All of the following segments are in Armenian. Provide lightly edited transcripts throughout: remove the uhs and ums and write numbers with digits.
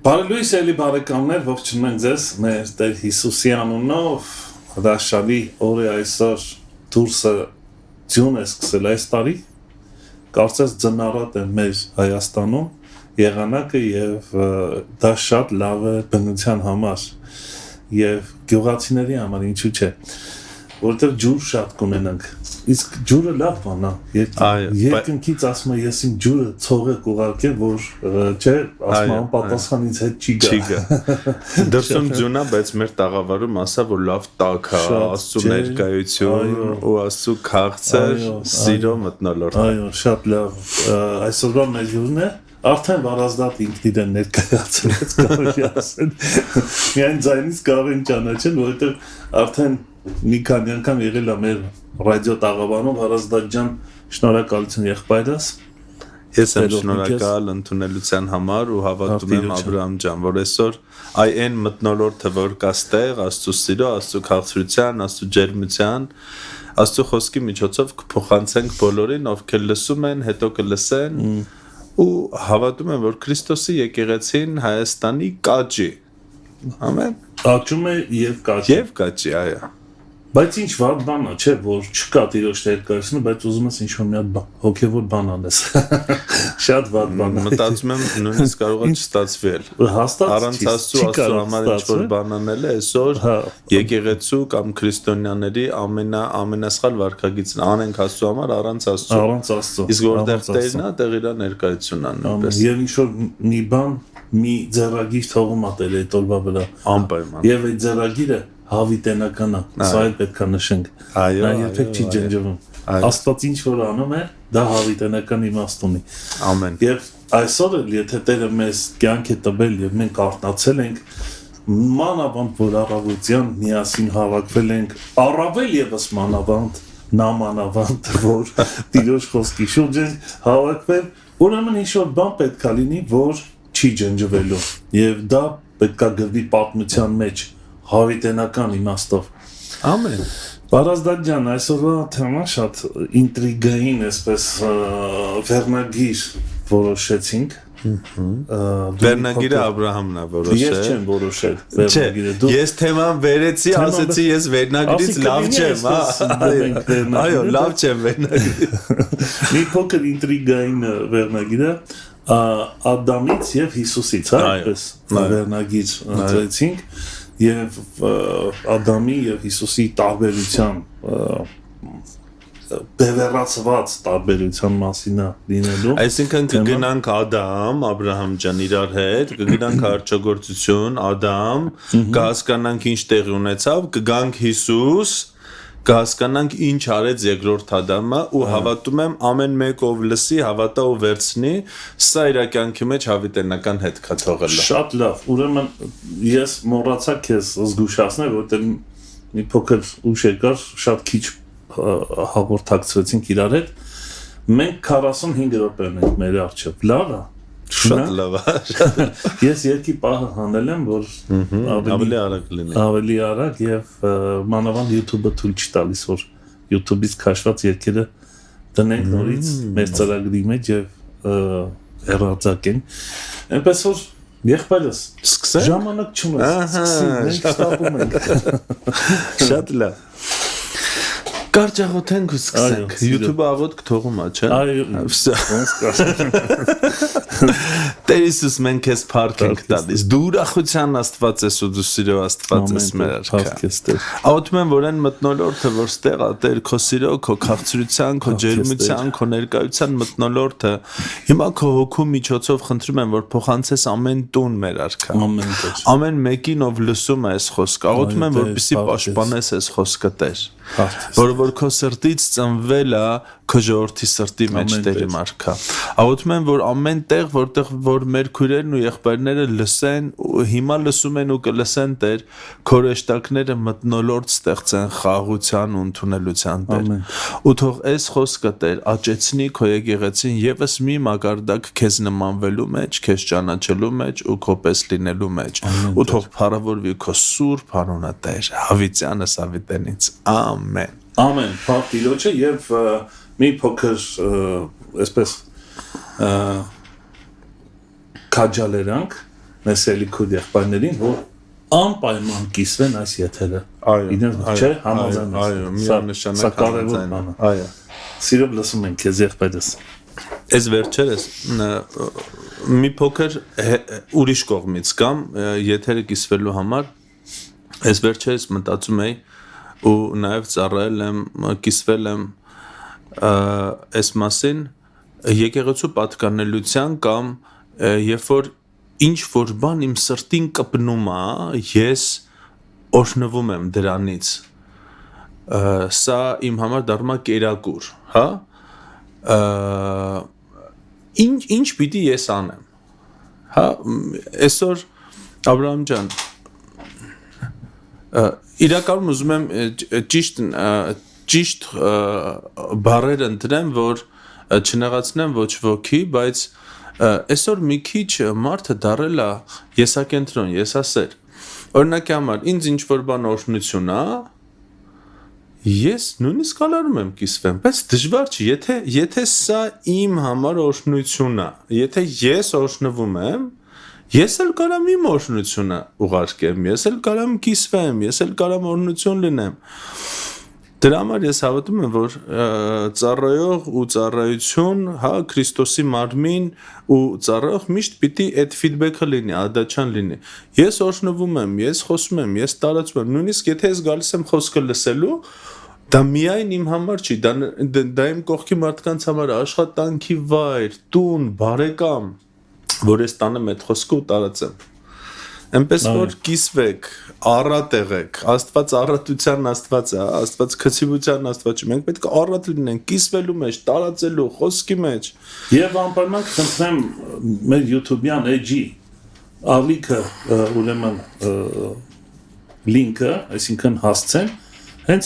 Բարելույս էլի բարեկամներ, ողջունում ենք ձեզ մեր Տեր Հիսուսի անունով, հրաշալի օր է այսօր դուրսը ձյուն է սկսել այս տարի, կարծես ձնառատ է մեր Հայաստանում եղանակը և դա շատ լավ է բնության համար և գյուղացիների համար, ինչու չէ, որտեղ ջուր շատ կունենանք, իսկ ջուրը լավ բան է, երկնքից ասում է ես իմ ջուրը ցող եք ուղարկել, որ չէ, ասում է պատասխանից հետ չի գա։ Դրսում ջունա, բայց մեր տաղավարում ասա, որ լավ տաք է, Աստծո ներկայություն ու Աստծո քաղցր, սիրո մթնոլորտ։ Այո, շատ լավ, այսօրվա մեր հյուրն է, արդեն վարազդատ ինքն իրեն ներկայացրեց, կարելի ասել, միայն ձայնից կարող են ճանաչել, որովհետև արդեն մի քանի անգամ եղել է մեր ռադիո տաղավարում, Վարազդատ ջան, շնորհակալություն եղբայրս։ Ես եմ շնորհակալ ընդունելության համար ու հավատում եմ Աբրահամ ջան, որ այսօր այն մթնոլորտը, որ կա ստեղ, Աստծո սիրո, Աստծո քաղցրության, Աստծո ջերմության, Աստծո խոսքի միջոցով կփոխանցենք բոլորին, ովքեր լսում են, հետո կլսեն ու հավատում են, որ Քրիստոսի եկեղեցին Հայաստանի կաճի։ Ամեն։ Աճում է եւ կաճի։ Եվ կաճի, այո։ Բայց ինչ վատ բան է, չէ, որ չկա տիրոջ ներկայությունը, բայց ուզում ես ինչ-որ մի հատ հոգևոր բան անես։ Շատ վատ բան է։ Մտածում եմ նույնիսկ կարող է չստացվել։ Հաստատ Առանց Աստծո համար ինչ-որ բան անել է, այսօր եկեղեցու կամ քրիստոնյաների ամենասխալ վարքագիծն անենք Աստծո համար առանց Աստծո։ Առանց Աստծո։ Իսկ որտեղ Տերն է, տեղ իր ներկայությունն աննպես։ Եվ ինչ-որ մի բան, մի ձեռագիր թողում ա Տերը այդ օրվա վրա։ Անպայման։ Եվ այդ ձեռագիրը հավիտենական է, սա էլ պետք է նշենք։ Այո, նա երբեք չի ջնջվում։ Աստված ինչ որ անում է, դա հավիտենական իմաստ ունի։ Ամեն։ Եվ այսօր էլ եթե Տերը մեզ կյանք է տվել եւ մենք արթնացել ենք, մանավանդ որ առավոտյան միասին հավաքվել ենք, առավել եւս մանավանդ որ Տիրոջ խոսքի շուրջ ենք հավաքվել, ուրեմն ինչ որ բան պետք է լինի, որ չի ջնջվելու։ Եվ դա պետք է գրվի պատմության մեջ հավիտենական իմաստով։ Ամեն։ Վարազդան ջան, այսօրվա թեման շատ ինտրիգային, այսպես վերնագիր որոշեցինք։ Վերնագիրը Աբրահամն է որոշել։ Ես չեմ որոշել վերնագիրը։ Չէ, ես թեման վերեցի, ասեցի ես վերնագիրից լավ չեմ, հա։ Այո, լավ չեմ վերնագիրը։ Մի փոքր ինտրիգային վերնագիր է Ադամից եւ Հիսուսից, հա, այդպես վերնագիր ընտրեցինք եւ Ադամի եւ Հիսուսի տարբերության բևեռացված տարբերության մասին է լինելու։ Այսինքն կգնանք Ադամ, Աբրահամ ջան իրար հետ, կգնանք արճագործություն, Ադամ, կհասկանանք ինչ տեղի ունեցավ, կգանք Հիսուս, կհասկանանք ինչ արեց երկրորդ Ադամը ու հավատում եմ ամեն մեկ ով լսի, հավատա ու վերցնի, սա իր կյանքի մեջ հավիտենական հետ կա թողել։ Շատ լավ, ուրեմն ես մոռացա քեզ զգուշացնել, որտեղ մի փոքր ուշ եկար, շատ քիչ հաղորդակցվեցինք իրար հետ։ Մենք 45 րոպե ունենք մեր առջև։ Լավ է։ Շատ լավ է։ Ես երկի պահը հանել եմ, որ ավելի արագ լինի։ Ավելի արագ եւ մանավանդ YouTube-ը թույլ չի տալիս, որ YouTube-ից քաշված երկերը դնենք նորից մեր ծրագրի մեջ եւ հեռարձակենք։ Այնպես որ եղբայրս սկսենք։ Ժամանակ չունես։ Սկսենք, մենք ստապում ենք։ Շատ լավ։ Կարճ աղոթենք ու սկսենք։ YouTube-ը աղոթք թողում է, չէ՞։ Այո, ոնց կա։ Տեր Հիսուս, մենք քեզ փառք ենք տալիս։ Դու ուրախության Աստված ես ու դու սիրո Աստված ես մեր արքա։ Աղոթում եմ, որ այն մթնոլորտը, որ ստեղ է, Տեր, քո սիրո, քո քաղցրության, քո ջերմության, քո ներկայության մթնոլորտը, հիմա քո հոգու միջոցով խնդրում եմ, որ փոխանցես ամեն տուն մեր արքա։ Ամեն մեկին, ով լսում է այս խոսքը, աղոթում եմ, որպեսզի պաշտպանես այս խոսքը, Տեր։ Որ քո սրտից ծնվել է քո ժողովրդի սրտի մեջ Տերի մարքա։ Աղոթում եմ, որ ամեն տեղ, որտեղ որ մեր քույրերն ու եղբայրները լսեն, հիմա լսում են ու կլսեն Տեր, քո հրեշտակները մթնոլորտ ստեղծեն խաղաղության ու ընդունելության Տեր։ Ու թող այս խոսքը Տեր աճեցնի քո եկեղեցին եւս մի մակարդակ քեզ նմանվելու մեջ, քեզ ճանաչելու մեջ ու քո պես լինելու մեջ։ Ու թող փառավորվի քո սուրբ անունը Տեր, հավիտյանս հավիտենից։ Ամեն։ Ամեն, փառք Տիրոջը եւ մի փոքր այսպես քաջալերանք մեզ ելիքուր եղբայրներին, որ անպայման կիսվեն այս եթերը։ Այո, չէ, համաձայն ես։ Այո, միանշանակ համաձայն։ Այո։ Սիրով լսում ենք քեզ եղբայրս։ Այս վերջերս մի փոքր ուրիշ կողմից կամ եթերը կիսվելու համար այս վերջերս մտածում էի ու նաև ծառայել եմ, կիսվել եմ այս մասին եկեղեցու պատկանելության կամ երբ որ ինչ որ բան իմ սրտին կպնում է, ես օրհնվում եմ դրանից։ Սա իմ համար դառնում է կերակուր, հա։ Ինչ պիտի ես անեմ։ Հա, այսօր Աբրահամ ջան իրականում ուզում եմ ճիշտ բառեր ընտրեմ, որ չնեղացնեմ ոչ ոքի, բայց այսօր մի քիչ մարդը դառել է եսակենտրոն, եսասեր։ Օրինակի համար ինձ ինչ որ բան օրհնություն է, Ես նույնիսկ կարողանում եմ կիսվեմ, բայց դժվար չի, եթե սա իմ համար օրհնություն է, եթե ես օրհնվում եմ, ես էլ կարամ իմ օրհնությունը ուղարկեմ, ես էլ կարամ կիսվեմ, ես էլ կարամ օրհնություն լինեմ։ Դրա համար ես հավատում եմ, որ ծառայող ու ծառայություն, հա, Քրիստոսի մարմին ու ծառայող միշտ պիտի այդ ֆիդբեքը լինի, ադաչան լինի։ Ես օրհնվում եմ, ես խոսում եմ, ես տարածում եմ, նույնիսկ եթե ես գալիս եմ խոսքը լսելու, դա միայն իմ համար չի, դա իմ կողքի մարդկանց համար աշխատանքի վայր, տուն, բարեկամ, որ ես տանեմ այդ խոսքը ու տարածեմ։ Այնպես որ կիսվեք, առատ եղեք, Աստված առատության Աստված է, Աստված քցիվության Աստված չէ, մենք պետք է առատ լինենք, կիսվելու մեջ, տարածելու, խոսքի մեջ։ Եվ անպայման կխնդրեմ մեր YouTube-յան էջի ալիքը, ուրեմն լինքը, այսինքն հասցեն, հենց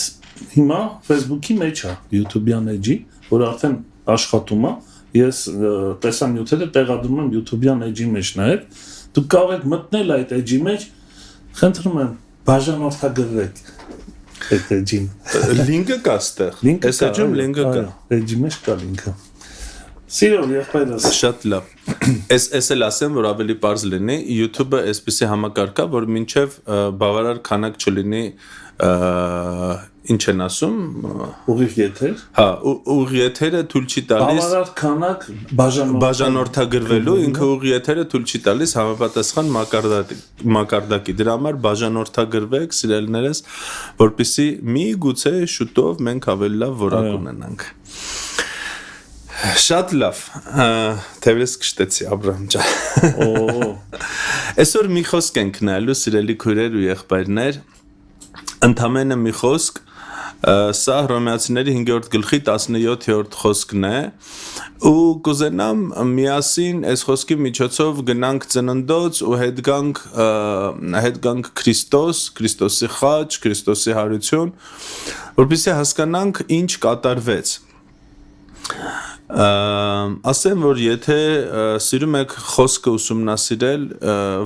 հիմա Facebook-ի մեջ է YouTube-յան էջի, որ արդեն աշխատում է, ես տեսանյութերը տեղադրում եմ YouTube-յան էջի մեջ նաև, դուք կարող եք մտնել այդ էջի մեջ, խնդրում եմ, բաժանորդագրվեք այդ էջին։ Լինքը կա ստեղ, այս էջում լինքը կա։ Էջի մեջ կա լինքը։ Սիրով եղբայրս։ Շատ լավ։ Ես էլ ասեմ, որ ավելի պարզ լինի, YouTube-ը այսպեսի համակարգ է, որ մինչև բավարար քանակ չլինի, ինչ են ասում, ուղիղ եթեր։ Հա, ուղիղ եթերը թույլ չի տալիս բավարար քանակ բաժանորդագրվելու, ինքը ուղիղ եթերը թույլ չի տալիս համապատասխան մակարդակի։ Դրա համար բաժանորդագրվեք, սիրելիներս, որպեսզի միգուցե շուտով մենք ավելի լավ որակ ունենանք։ Շատ լավ, թերևս կշտեցի Աբրահամ ջան։ Այսօր մի խոսք ենք նայելու, սիրելի քույրեր ու եղբայրներ, ընդամենը մի խոսք, սա Հռոմեացիների 5-րդ գլխի 17-րդ խոսքն է, ու կուզենամ միասին այս խոսքի միջոցով գնանք ծննդոց ու հետ գանք Քրիստոս, Քրիստոսի խաչ, Քրիստոսի հարություն, որպեսզի հասկանանք ինչ կատարվեց։ Ասեմ, որ եթե սիրում եք խոսքը ուսումնասիրել,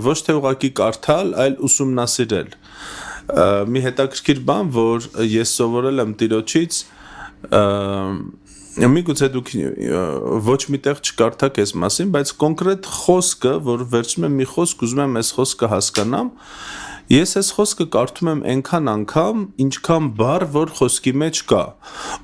ոչ թե ուղղակի կարդալ, այլ ուսումնասիրել։ Մի հետաքրքիր բան, որ ես սովորել եմ Տիրոջից, միգուցե դուք ոչ միտեղ չկարդաք այս մասին, բայց կոնկրետ խոսքը, որ վերջում եմ մի խոսք, ուզում եմ այս խոսքը հասկանամ, ես այս խոսքը կարդում եմ այնքան անգամ, ինչքան բառ, որ խոսքի մեջ կա,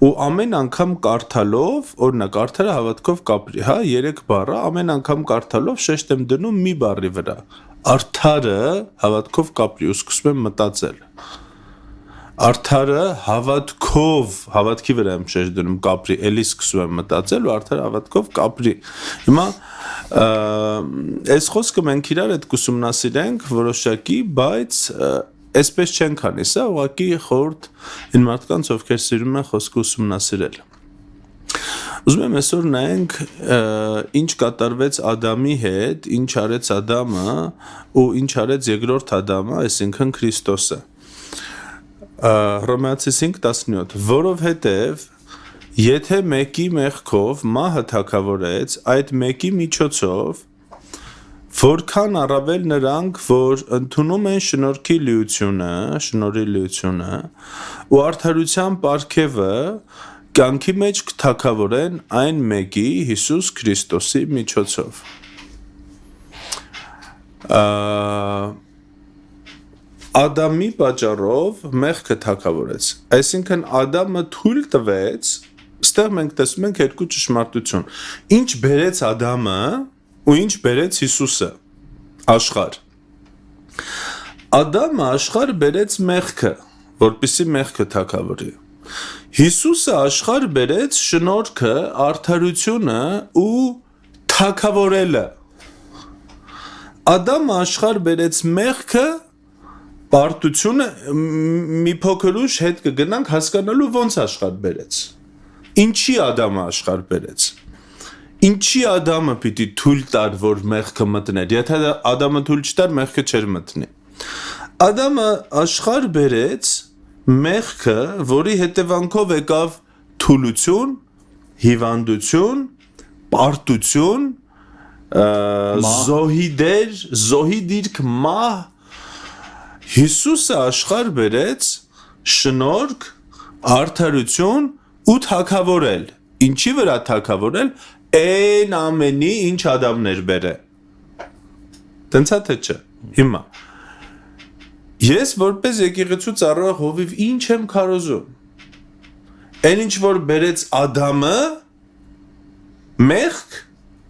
ու ամեն անգամ կարդալով, օրինակ, արդարը հավատքով կապրի, հա, 3 բառը, ամեն անգամ կարդալով շեշտ եմ դնում մի բառի վրա, արդարը հավատքով կապրի, ու սկսում եմ մտածել, արդարը հավատքի վրա եմ շեշտ դնում կապրի, էլի սկսում եմ մտածել, ու արդարը հավատքով կապրի, հիմա այս խոսքը մենք իրար հետ կուսումնասիրենք որոշակի, բայց այսպես չենք անի, սա ուղղակի խորհուրդ այն մարդկանց, ովքեր սիրում են խոսքը ուսումնասիրել։ Ուզում եմ այսօր նայենք ինչ կատարվեց Ադամի հետ, ինչ արեց Ադամը ու ինչ արեց երկրորդ Ադամը, այսինքն Քրիստոսը։ Հռոմեացիս 5:17, որովհետև եթե մեկի մեղքով մահը թագավորեց, այդ մեկի միջոցով, որքան առավել նրանք, որ ընդունում են շնորհի լիությունը ու արդարության պարգևը, կյանքի մեջ կթագավորեն այն մեկի Հիսուս Քրիստոսի միջոցով։ Ադամի պատճառով մեղքը թագավորեց, այսինքն Ադամը թույլ տվեց, ստեղ մենք տեսնում ենք երկու ճշմարտություն, ինչ բերեց Ադամը ու ինչ բերեց Հիսուսը աշխարհ։ Ադամը աշխարհ բերեց մեղքը, որպեսզի մեղքը թագավորի։ Հիսուսը աշխարհ բերեց շնորհքը, արդարությունը ու թագավորելը։ Ադամը աշխարհ բերեց մեղքը, պարտությունը, մի փոքր ուշ հետ կգնանք հասկանալու ոնց աշխարհ բերեց։ Ինչի Ադամը աշխարհ բերեց։ Ինչի Ադամը պիտի թույլ տար, որ մեղքը մտներ։ Եթե Ադամը թույլ չտար, մեղքը չէր մտնի։ Ադամը աշխարհ բերեց մեղքը, որի հետևանքով եկավ թուլություն, հիվանդություն, պարտություն, զոհի դիրք մահ, Հիսուսը աշխարհ բերեց շնորհք արդարություն ու թագավորել։ Ինչի վրա թագավորել, այն ամենի, ինչ Ադամներ բերե։ Տենց է թե չէ։ Հիմա ես որպես եկեղեցու ծառայող հովիվ ինչ եմ քարոզում։ Այն ինչ որ բերեց Ադամը, մեղք,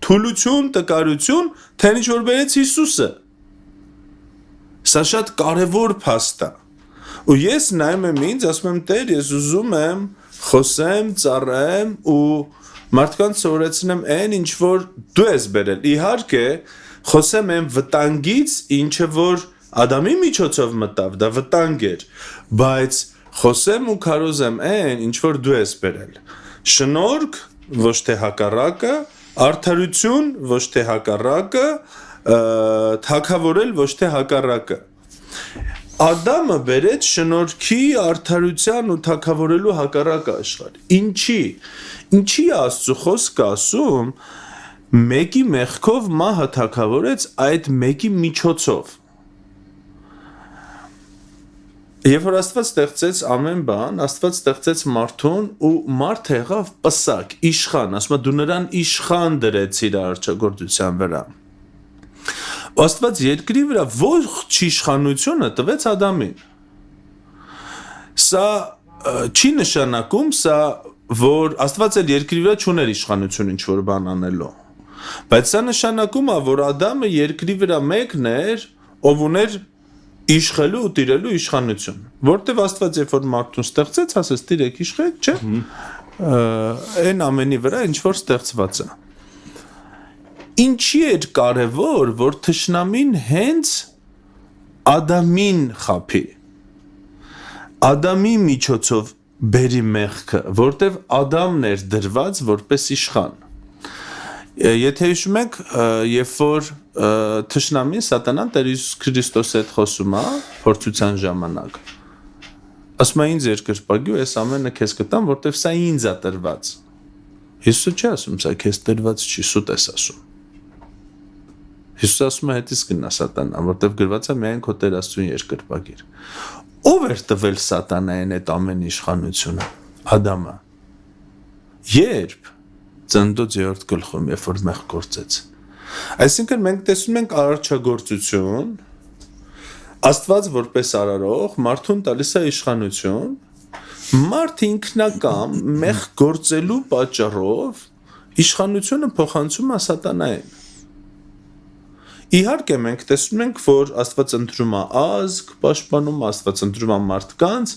թուլություն, տկարություն, թե ինչ որ բերեց Հիսուսը։ Սա շատ կարևոր փաստ է։ Ու ես նայում եմ ինձ, ասում եմ Տեր, ես ուզում եմ խոսեմ, ծառայեմ ու մարդկանց սովորեցնեմ այն ինչ որ դու ես բերել։ Իհարկե, խոսեմ այն վտանգից, ինչը որ Ադամի միջոցով մտավ, դա վտանգ էր, բայց խոսեմ ու քարոզեմ այն, ինչ որ դու ես բերել։ Շնորհք, ոչ թե հակառակը, արդարություն, ոչ թե հակառակը, թագավորել, ոչ թե հակառակը։ Ադամը բերեց շնորհքի, արդարության ու թագավորելու հակառակը աշխարհ։ Ինչի Աստծո խոսքը ասում, մեկի մեղքով մահը թագավորեց այդ մեկի միջոցով։ Երբ որ Աստված ստեղծեց ամեն բան, Աստված ստեղծեց մարդուն ու մարդը եղավ պսակ, իշխան, ասում է դու նրան իշխան դրեցիր արարչագործության վրա։ Աստված երկրի վրա ողջ իշխանությունը տվեց Ադամին։ Սա չի նշանակում, որ Աստված էլ երկրի վրա չուներ իշխանություն ինչ-որ բան անելու։ Բայց սա նշանակում է, որ Ադամը երկրի վրա մեկն էր, ով ուներ իշխելու ու տիրելու իշխանություն, որտեվ Աստված երբ որ մարդուն ստեղծեց, ասեց տիրեք իշխեք, չէ՞։ Այն ամենի վրա ինչ որ ստեղծված է։ Ինչի էր կարևոր, որ թշնամին հենց Ադամին խաբի։ Ադամի միջոցով բերի մեղքը, որտեվ Ադամն էր դրված որպես իշխան։ Եթե հիշում եք, երբ որ թշնամին Սատանան Տեր Հիսուս Քրիստոսի հետ խոսում է փորձության ժամանակ, ասում է ինձ երկրպագի ու այս ամենը քեզ կտամ, որտեվ սա ինձ է տրված։ Հիսուսը չի ասում, սա քեզ տրված չի, սուտ ես ասում։ Հիսուսը ասում է հետից գնա Սատանա, որտեվ գրված է միայն քո Տեր Աստծուն երկրպագիր։ Ով էր տվել Սատանային այդ ամեն իշխանությունը։ Ադամը։ Երբ Ծննդոց 3-րդ գլխում, երբ որ մեղք գործեց։ Այսինքն մենք տեսնում ենք արարչագործություն, Աստված որպես արարող մարդուն տալիս է իշխանություն, մարդ ինքնակամ մեղք գործելու պատճառով իշխանությունը փոխանցում է Սատանային։ Իհարկե մենք տեսնում ենք, որ Աստված ընտրում է ազգ, պաշտպանում, Աստված ընտրում է մարդկանց,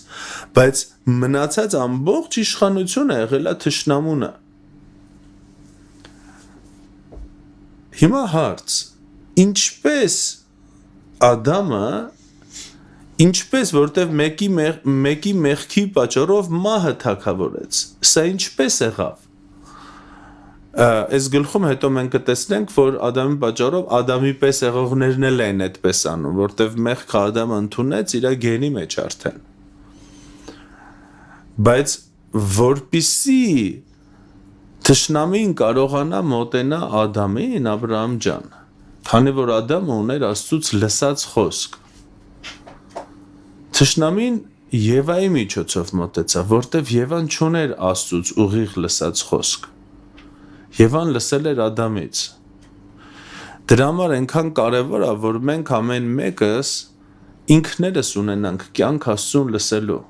բայց մնացած ամբողջ իշխանությունը եղել է թշնամունը։ Հիմա հարց, ինչպես Ադամը, ինչպես որտև մեկի մեղքի պատճառով մահը թագավորեց, սա ինչպես եղավ։ Այս գլխում հետո մենք կտեսնենք, որ Ադամի պատճառով Ադամի պես եղողներն էլ են այդպես անում, որտև մեղքը Ադամը ընդունեց իր գենի մեջ արդեն։ Բայց որպիսի թշնամին կարողանա մոտենա Ադամին, Աբրահամ ջան, քանի որ Ադամը ուներ Աստծուց լսած խոսք։ Թշնամին Եվայի միջոցով մոտեցավ, որտև Եվան չուներ Աստծուց ուղիղ լսած խոսք։ Եվան լսել էր Ադամից։ Դրա համար այնքան կարևոր է, որ մենք ամեն մեկս ինքներս ունենանք կյանք Աստծուն լսելու։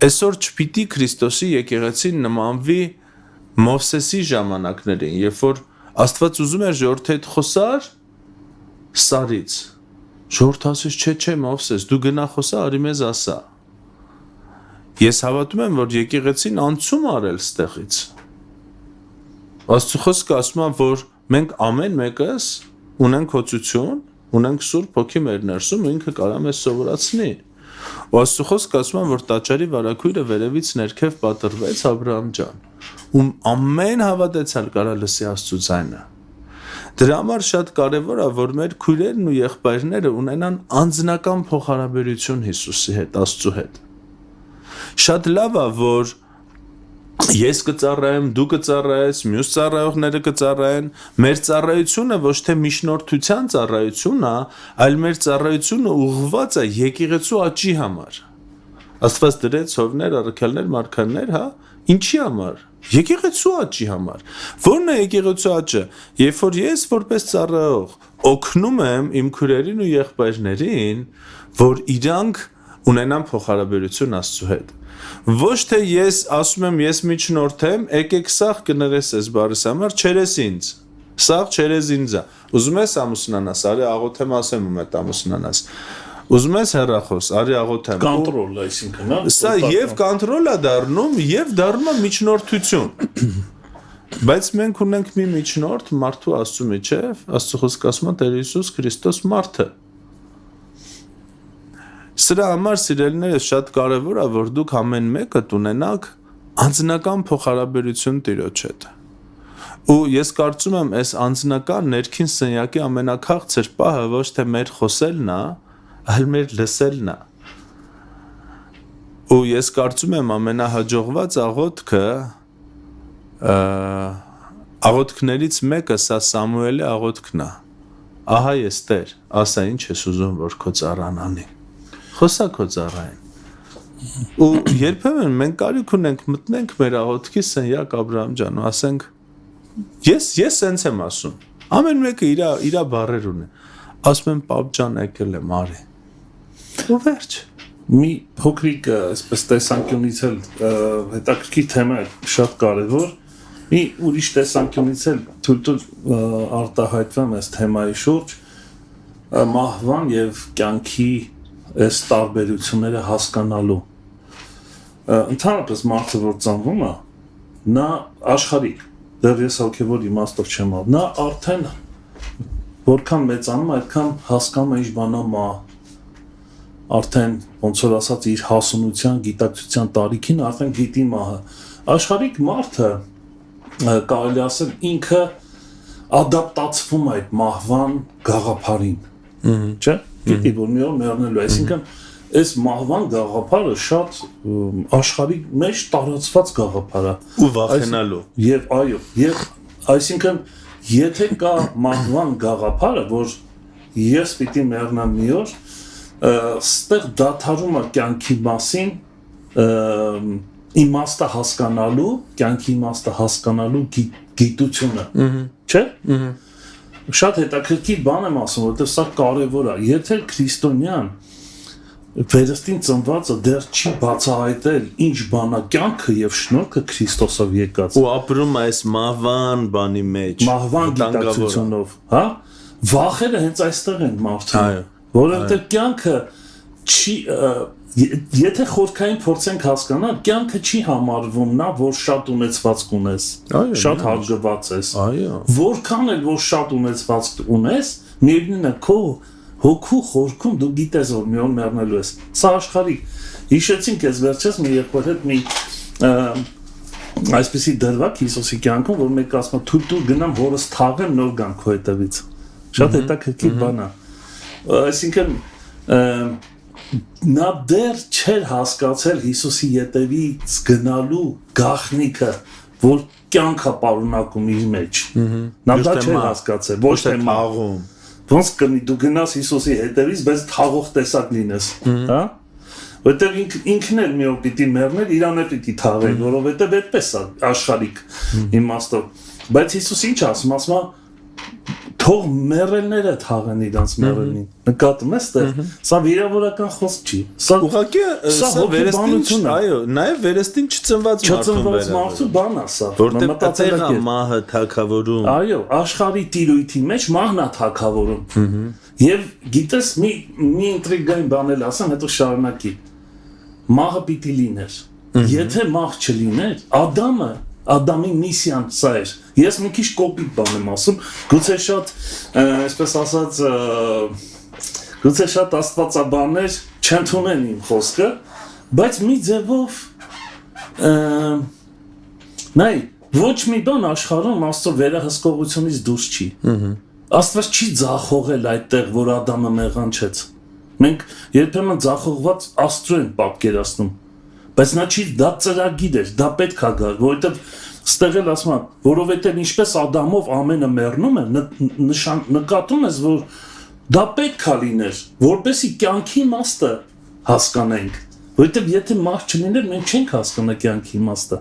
Այսօր չպիտի Քրիստոսի եկեղեցին նմանվի Մովսեսի ժամանակներին, երբ որ Աստված ուզում էր ժողովրդի հետ խոսար Սարից։ Ժողովուրդը ասեց, չէ, Մովսես, դու գնա խոսա, արի մեզ ասա։ Ես հավատում եմ, որ եկեղեցին անցում արել ստեղից։ Աստծո խոսքը ասում է, որ մենք ամեն մեկս ունենք հոգություն, ունենք Սուրբ Հոգի մեր ներսում, ինքը կարա մեզ սովորացնի։ Ու Աստծո խոսքը ասում է, որ տաճարի վարագույրը վերևից ներքև պատռվեց Աբրահամ ջան, ում ամեն հավատացյալ կարա լսի Աստծո ձայնը։ Դրա համար շատ կարևոր է, որ մեր քույրերն ու եղբայրները ունենան անձնական փոխհարաբերություն Հիսուսի հետ, Աստծո հետ։ Շատ լավ է, որ ես կծառայեմ, դու կծառայես, մյուս ծառայողները կծառայեն, մեր ծառայությունը ոչ թե միջնորդության ծառայություն է, այլ մեր ծառայությունը ուղղված է եկեղեցու աճի համար։ Աստված դրեց հովներ, առաքյալներ, մարգարեներ, հա, ինչի համար։ Եկեղեցու աճի համար։ Որն է եկեղեցու աճը։ Երբ որ ես որպես ծառայող օգնում եմ իմ քույրերին ու եղբայրներին, որ իրանք ունենան փոխհարաբերություն Աստծո հետ։ Ոչ թե ես ասում եմ ես միջնորդ եմ, եկեք սաղ կներես ես բարիս համար, չերես ինձ։ Սաղ չերես ինձա։ Ուզում ես ամուսնանաս, արի աղոթեմ ասեմ ու մետ ամուսնանաս։ Ուզում ես հեռախոս, արի աղոթեմ։ Կոնտրոլ, այսինքն, հա։ Սա եւ կոնտրոլ է դառնում եւ դառնում է միջնորդություն։ Բայց մենք ունենք մի միջնորդ մարդու Աստծո միջև, Աստծո խոսքը ասում է Տեր Հիսուս Քրիստոս մարդը։ Սրա համար սիրելիներս շատ կարևոր է, որ դուք ամեն մեկը ունենաք անձնական փոխհարաբերություն Տիրոջ հետ։ Ու ես կարծում եմ, այս անձնական ներքին սենյակի ամենաքաղցր պահը ոչ թե մեր խոսելն է, այլ մեր լսելն է։ Ու ես կարծում եմ ամենահաջողված աղոթքներից մեկը սա Սամուելի աղոթքն է։ Ահա ես Տեր, ասա ինչ ես ուզում, որ քո ծառան անի։ Խոսա քո ծառային։ Ու երբեմն մենք կարիք ունենք մտնենք մեր աղոթքի սենյակ Աբրահամ ջան, ու ասենք ես սենց եմ ասում։ Ամեն մեկը իր բառեր ունի։ Ասում եմ պապ ջան եկել եմ արի։ Ու վերջ։ Մի փոքրիկ այսպես տեսանկյունից էլ հետաքրքիր թեմա է, շատ կարևոր։ Մի ուրիշ տեսանկյունից էլ թույլ արտահայտվեմ այս թեմայի շուրջ մահվան եւ կյանքի այս տարբերությունները հասկանալու։ Ընդհանրապես մարդը որ ծնվում է, նա աշխարհիկ, դեռ ես հոգևոր իմաստով չեմ ալ, նա արդեն որքան մեծանում է, այդքան հասկանում է ինչ բան է մահ, արդեն ոնց որ ասած իր հասունության, գիտակցության տարիքին արդեն գիտի մահը։ Աշխարհիկ մարդը կարելի ասել ինքը ադապտացվում է այդ մահվան գաղափարին, չէ՞։ Գիտի որ մի օր մեռնելու, այսինքն այս մահվան գաղափարը շատ աշխարհի մեջ տարածված գաղափար է ու վախենալու եւ այո եւ այսինքն եթե կա մահվան գաղափարը որ ես պիտի մեռնեմ մի օր ստեղ դադարում է կյանքի մասին իմաստը հասկանալու կյանքի իմաստը հասկանալու գիտությունը չէ Շատ հետաքրքիր բան եմ ասում, որովհետև սա կարևոր է։ Եթե քրիստոնյան վերստին ծնվածը դեռ չի բացահայտել ինչ բան է կյանքը եւ շնորհքը Քրիստոսով եկած։ Ու ապրում է այս մահվան բանի մեջ, մահվան գիտակցությունով, հա? Վախերը հենց այստեղ են մարդու։ Որովհետև կյանքը չի Եթե խորքային փորձենք հասկանալ, կյանքը չի համարվում նա, որ շատ ունեցվածք ունես, շատ հարգված ես։ Որքան էլ որ շատ ունեցվածք ունես, միևնույնն է քո հոգու խորքում դու գիտես որ մի օր մեռնելու ես։ Սա աշխարհիկ։ Հիշեցինք ես վերջերս մի եղբոր հետ մի այսպեսի դրվագ Հիսուսի կյանքում, որ մեկ ասում է թույլ գնամ հորս թաղեմ նոր գամ քո հետևից։ Շատ հետաքրքիր բան է։ Այսինքն նա դեռ չէր հասկացել Հիսուսի ետևից գնալու գաղտնիքը, որ կյանքը պարունակում իր մեջ։ Նա դա չէր հասկացել, ոչ թե մաղում։ Ոնց կնի դու գնաս Հիսուսի հետևից, բայց թաղող տեսակ լինես, հա? Որտեղ ինքն էլ մի օր պիտի մեռներ, իրան էլ պիտի թաղեր, որովհետև այդպես է աշխարհիկ իմաստով։ Բայց Հիսուս ինչ ասում, ասում է թող մեռելները թաղեն իրանց մեռելին։ Նկատում ես դեռ, սա վիրավորական խոսք չի։ Սա ուղղակի սա վերստին, այո, նաև վերստին չծնված մարդու բան է սա։ Որտեղ այդտեղ է մահը թագավորում։ Այո, աշխարհի տիրույթի մեջ մահն է թագավորում։ Եվ գիտես մի ինտրիգային բան էլ ասեմ, հետո շարունակի։ Մահը պիտի լիներ։ Եթե մահ չլիներ, Ադամի միսիան սա էր։ Ես մի քիչ կոպիտ բան եմ ասում, գուցե շատ, այսպես ասած, գուցե շատ աստվածաբաններ չընդունեն իմ խոսքը, բայց մի ձևով նայ, ոչ մի բան աշխարհում Աստծո վերահսկողությունից դուրս չի։ Աստված չի ձախողել այդտեղ, որ Ադամը մեղանչեց։ Մենք երբեմն ձախողված Աստծո ենք պատկերացնում։ Բայց նա չի դա ծրագիր էր, դա պետք է գար, որովհետև ստեղ էլ ասում եմ, որովհետև ինչպես Ադամով ամենը մեռնում է, նկատում ես, որ դա պետք է լիներ, որպեսզի կյանքի իմաստը հասկանենք, Որտեւ եթե մարդ չլիներ, մենք չենք հասկանա կյանքի իմաստը։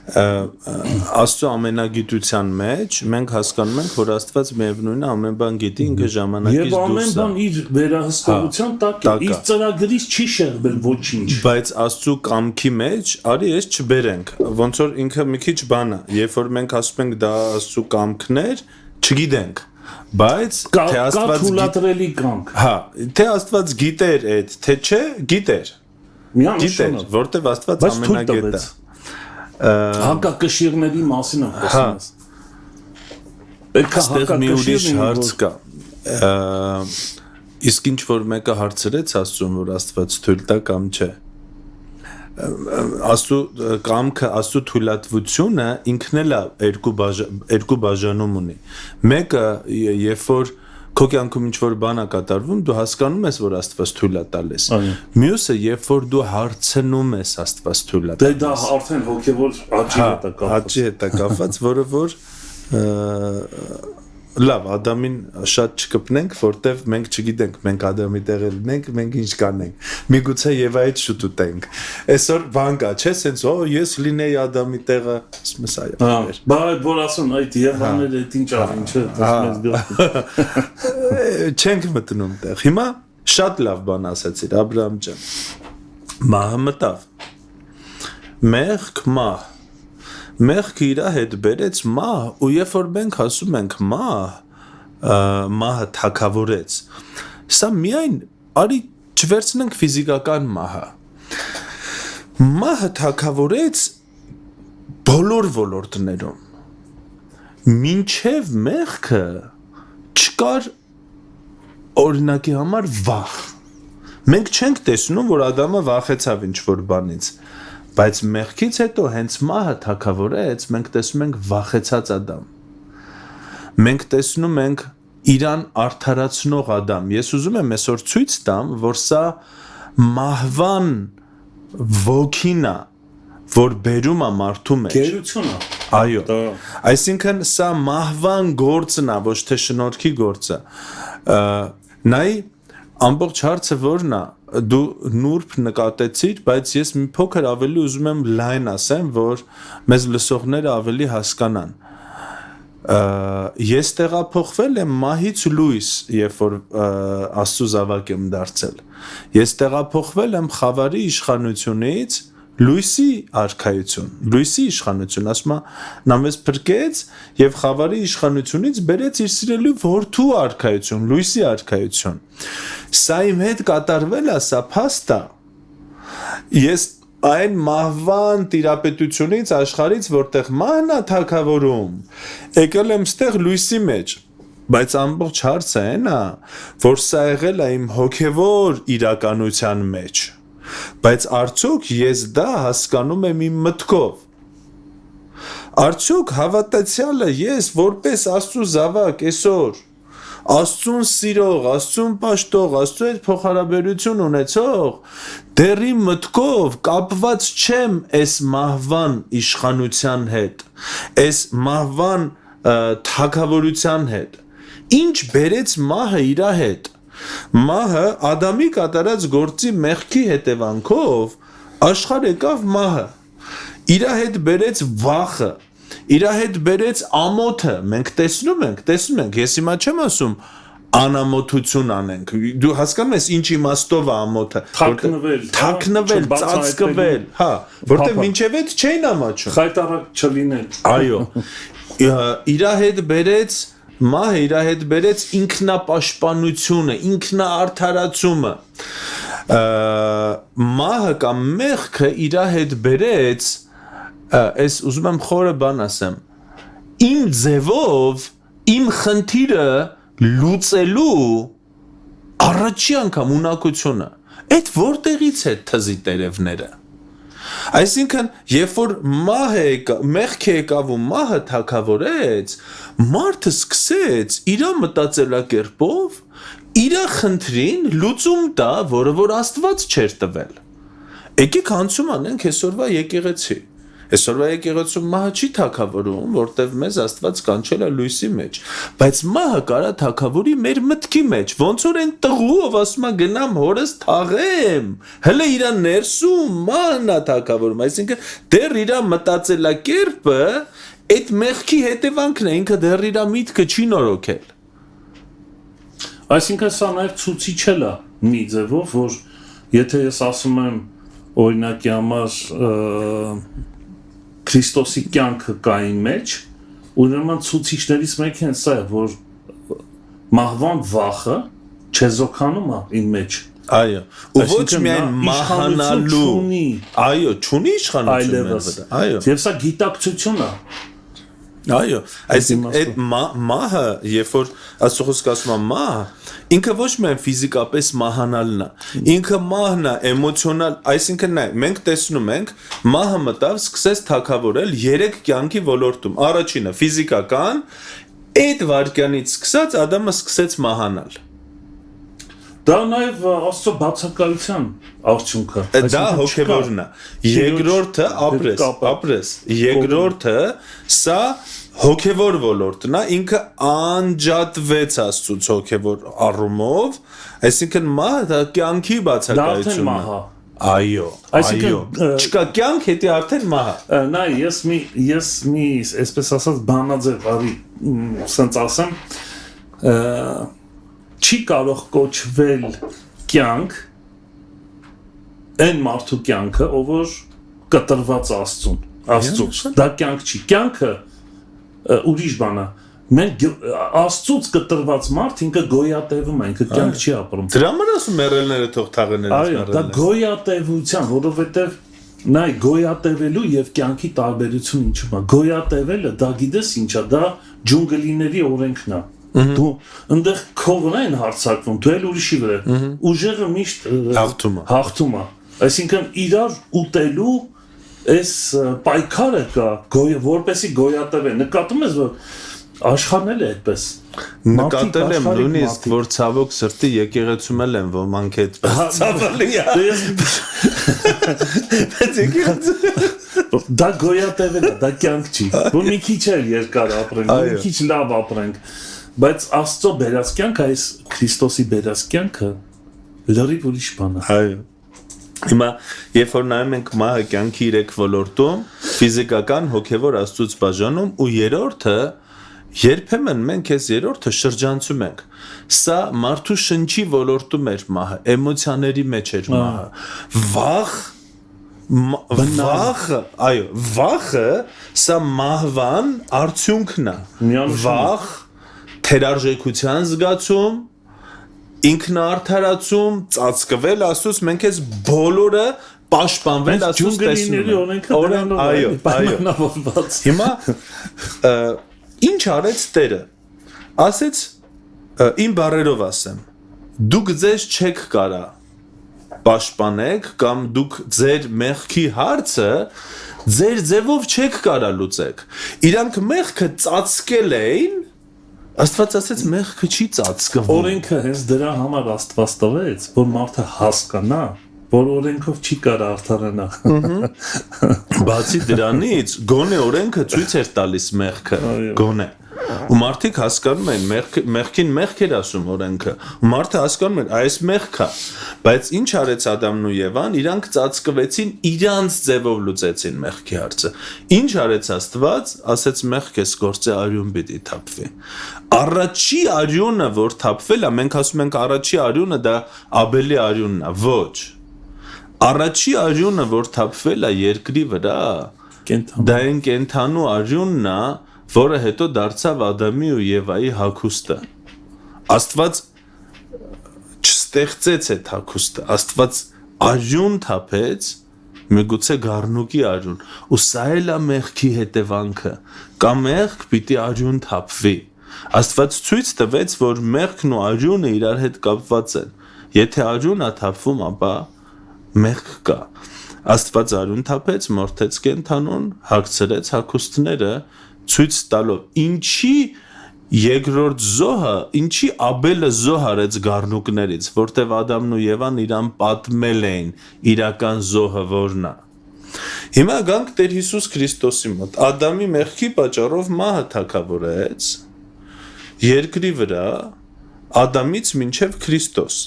Աստծո ամենագիտության մեջ մենք հասկանում ենք, որ Աստված միևնույնն է ամեն բան գիտի, ինքը ժամանակից դուրս է։ Եվ ամեն բան իր վերահսկողության տակ է, իր ծրագրից չի շեղվել ոչինչ։ Բայց Աստծո կամքի մեջ արի ես չբերենք, ոնց որ ինքը մի քիչ բան է, երբ որ մենք ասում ենք դա Աստծո կամքներ, չգիտենք, բայց թե Աստված թույլատրելի կամք։ Հա, թե Աստված գիտեր այդ, թե չէ, գիտեր։ Միանշանակ, որտեվ Աստված ամենագետ է։ Հակակշիռների մասին եմ խոսում ես։ Այստեղ մի ուրիշ հարց կա։ Իսկ ինչ որ մեկը հարցրեց Աստծուն, որ Աստված թույլ տա կամ չէ։ Աստծո կամքը, Աստծո թույլատվությունը ինքն էլ երկու բաժանում ունի։ Մեկը, երբ որ քո կյանքում ինչ որ բան է կատարվում, դու հասկանում ես, որ Աստված թույլ է տալիս։ Մյուսը, երբ որ դու հարցնում ես Աստված թույլ է տալիս։ Դե դա արդեն հոգևոր աճի հետ է կապված։ Աճի հետ է կապված, որը որ լավ, Ադամին շատ չկպնենք, որտեվ մենք չգիտենք, մենք Ադամի տեղը լինենք, մենք ինչ կանենք։ Միգուցե Եվայից շուտ ուտենք։ Այսօր բան կա, չէ՞, սենց ես լինեի Ադամի տեղը, ասում ես այո։ Բա որ ասում այդ Եվաները այդ ինչ արին, չէ՞, դες գա։ Չենք մտնում տեղ։ Հիմա շատ լավ բան ասացիր, Աբրահամ ջան։ Մահը մտավ։ Մեղք մահ։ Մեղքը իր հետ բերեց մահ, ու երբ որ մենք ասում ենք մահը թագավորեց, սա միայն արի չվերցնենք ֆիզիկական մահը։ Մահը թագավորեց բոլոր ոլորտներում։ Մինչև մեղքը չկար օրինակի համար վախ։ Մենք չենք տեսնում, որ Ադամը վախեցավ ինչ-որ բանից։ Բայց մեղքից հետո հենց մահը թագավորեց, մենք տեսնում ենք վախեցած Ադամ։ Մենք տեսնում ենք իրան արդարացնող Ադամ։ Ես ուզում եմ այսօր ցույց տամ, որ սա մահվան ոգին է, որ բերում է մարդու մեջ։ Գերություն է։ Այո։ Այսինքն սա մահվան գործն է, ոչ թե շնորհքի գործը։ Նայ ամբողջ հարցը որն է, դու նուրբ նկատեցիր, բայց ես մի փոքր ավելի ուզում եմ լայն ասեմ, որ մեզ լսողները ավելի հասկանան։ Ես տեղափոխվել եմ մահից լույս, երբ որ Աստծո զավակ եմ դարձել։ Ես տեղափոխվել եմ խավարի իշխանությունից լույսի արքայություն, լույսի իշխանություն, ասում է, նա մեզ փրկեց եւ խավարի իշխանությունից բերեց իր սիրելի որդու արքայություն, լույսի արքայություն։ Սա իմ հետ կատարվել է, սա փաստ է։ Ես այն մահվան տիրապետությունից աշխարից, որտեղ մահն է թագավորում, եկել եմ ստեղ լույսի մեջ։ Բայց ամբողջ հարցը այն է, որ սա եղել է իմ հոգևոր իրականության մեջ։ Բայց արդյոք ես դա հասկանում եմ իմ մտքով։ Արդյոք հավատացյալը ես որպես Աստծո զավակ այսօր Աստծուն սիրող, Աստծուն պաշտող, Աստծո հետ փոխհարաբերություն ունեցող դեռ իմ մտքով կապված չեմ այս մահվան իշխանության հետ, այս մահվան թագավորության հետ։ Ինչ բերեց մահը իր հետ։ Մահը Ադամի կատարած գործի մեղքի հետևանքով աշխարհ եկավ մահը։ Իր հետ բերեց վախը, իր հետ բերեց ամոթը։ Մենք տեսնում ենք, ես հիմա չեմ ասում անամոթություն անենք։ Դու հասկանում ես ինչ իմաստով է ամոթը։ Թաքնվել, ծածկվել, հա, որտեղ մինչև այդ չէին ամաչում։ Խայտարակ չլինել։ Այո։ Իր հետ բերեց մահը իր հետ բերեց ինքնապաշտպանությունը, ինքնաարդարացումը։ Մահը կամ մեղքը իր հետ բերեց, այս ուզում եմ խորը բան ասեմ, իմ ձևով իմ խնդիրը լուծելու առաջի անգամ ունակությունը։ Այդ որտեղից է թզի տերևները։ Այսինքն, երբ որ մեղքը եկավ ու մահը թագավորեց, մարդը սկսեց իր մտածելակերպով իր խնդրին լուծում տա, որը որ Աստված չէր տվել։ Եկեք անցում անենք այսօրվա եկեղեցի։ Այսօրվա եկեղեցում մահը չի թագավորում, որտեվ մեզ Աստված կանչել է լույսի մեջ, բայց մահը կարա թագավորի մեր մտքի մեջ, ոնց որ այն տղուով ասում է գնամ հորս թաղեմ, հələ իր ներսում մահն է թագավորում, այսինքն դեռ իր մտածելակերպը այդ մեղքի հետևանքն է, ինքը դեռ իր միտքը չի նորոգել։ Այսինքն սա նաև ցուցիչ է մի ձևով, որ եթե ես ասում եմ օրինակի համար Քրիստոսի կյանքը կա իմ մեջ, ուրեմն ցուցիչներից մեկը հենց սա է, որ մահվան վախը չեզոքանում է իմ մեջ։ Այո, ու ոչ միայն մահանալու, այո, չունի իշխանություն, այո, եւ սա գիտակցություն է։ Այո, այսինքն այդ մահը, երբ որ Աստծո ասում է մահ, ինքը ոչ միայն ֆիզիկապես մահանալն է, ինքը մահն է էմոցիոնալ, այսինքն նայ, մենք տեսնում ենք, մահը մտավ, սկսեց թագավորել 3 կյանքի ոլորտում։ Առաջինը ֆիզիկական, այդ վայրկյանից սկսած Ադամը սկսեց մահանալ։ Դա նաև Աստծո բացակայության արդյունքը։ Դա հոգևորն է։ Երկրորդը ապրես։ Երկրորդը սա հոգևոր ոլորտն է, ինքը անջատվեց Աստծուց հոգևոր առումով, այսինքն մահը դա կյանքի բացակայությունն է։ Այո, չկա կյանք, հետի արդեն մահը։ Նայ, ես մի այսպես ասած բանաձև արի, սենց ասեմ, չի կարող կոչվել կյանք այն մարդու կյանքը, ով որ կտրված Աստծուն, դա կյանք չի, կյանքը ուրիշ բան է, մենք Աստծուց կտրված մարդ ինքը գոյատևում է, ինքը կյանք չի ապրում։ Դրա համար ասում մեռելները թող թաղեներս մեռելներ։ Այո, դա գոյատևության, որովհետև նայ գոյատևելու եւ կյանքի տարբերությունը ինչու՞մ է։ Գոյատևելը դա գիտես ինչ է, դա ջունգլիների օրենքն է։ Դու այնտեղ քովն են հարցակվում, դու էլ ուրիշի վրա։ Ուժերը միշտ հաղթում է։ Այսինքն իրար ուտելու այս պայքարը կա, որպեսի գոյատևեն։ Նկատում ես, որ աշխարհն է այդպես։ Նկատել եմ նույնիսկ, որ ցավոք սրտի եկեղեցում էլ են ոմանք այդպես ցավալի է։ Դա գոյատևելը, դա կյանք չի։ Որ մի քիչ էլ երկար ապրենք, մի քիչ լավ ապրենք, բայց Աստծո բերած կյանքը, այս Քրիստոսի բերած կյանքը լրիվ ուրիշ բան է։ Այո։ Հիմա երբ որ նայում ենք մահը կյանքի 3 ոլորտում, ֆիզիկական, հոգևոր, Աստծուց բաժանում ու երրորդը, երբեմն մենք այս երրորդը շրջանցում ենք։ Սա մարդու շնչի ոլորտում էր մահը, էմոցիաների մեջ էր մահը։ Վախը սա մահվան արդյունքն է։ Վախ, թերարժեքության զգացում, ինքնաարդարացում, ծածկվել Աստծուց, մենք այս բոլորը պաշտպանվել Աստծուց տեսնում ենք։ Այո։ Հիմա ինչ արեց Տերը։ Ասեց, իմ բառերով ասեմ, դուք ձեզ չեք կարա պաշտպանեք կամ դուք ձեր մեղքի հարցը ձեր ձևով չեք կարա լուծեք։ Իրանք մեղքը ծածկել էին, Աստված ասեց մեղքը չի ծածկվում։ Օրենքը հենց դրա համար Աստված տվեց, որ մարդը հասկանա, որ օրենքով չի կարա արդարանա։ Բացի դրանից, գոնե օրենքը ցույց էր տալիս մեղքը, գոնե։ Ու մարդիկ հասկանում են մեղքին մեղք էր ասում օրենքը։ Ու մարդը հասկանում էր, այս մեղք է։ Բայց ինչ արեց Ադամն ու Եվան, իրանք ծածկվեցին, իրանց ձևով լուծեցին մեղքի հարցը։ Ինչ արեց Աստված, ասեց մեղքես գործե արյուն պիտի թափվի։ Առաջի արյունը, որ թափվել է, մենք ասում ենք առաջի արյունը դա Աբելի արյունն է, ոչ։ Առաջի արյունը, որ թափվել է երկրի վրա, դա այն կենդանու արյունն է, որը հետո դարձավ Ադամի ու Եվայի հագուստը։ Աստված չստեղծեց այդ հագուստը, Աստված արյուն թափեց, միգուցե գառնուկի արյուն, ու սա էլ է մեղքի հետևանքը, կամ մեղք պիտի արյուն թափվի։ Աստված ցույց տվեց, որ մեղքն ու արյունը իրար հետ կապված են։ Եթե արյուն է թափվում, ապա մեղք կա։ Աստված արյուն թափեց, մորթեց կենդանուն, հագցրեց հագուստները, ցույց տալով ինչի երկրորդ զոհը, ինչի Աբելը զոհ արեց գառնուկներից, որտեվ Ադամն ու Եվան իրան պատմել էին իրական զոհը որն է։ Հիմա գանք Տեր Հիսուս Քրիստոսի մոտ Ադամի մեղքի պատճառով մահը թագավորեց երկրի վրա Ադամից մինչև Քրիստոս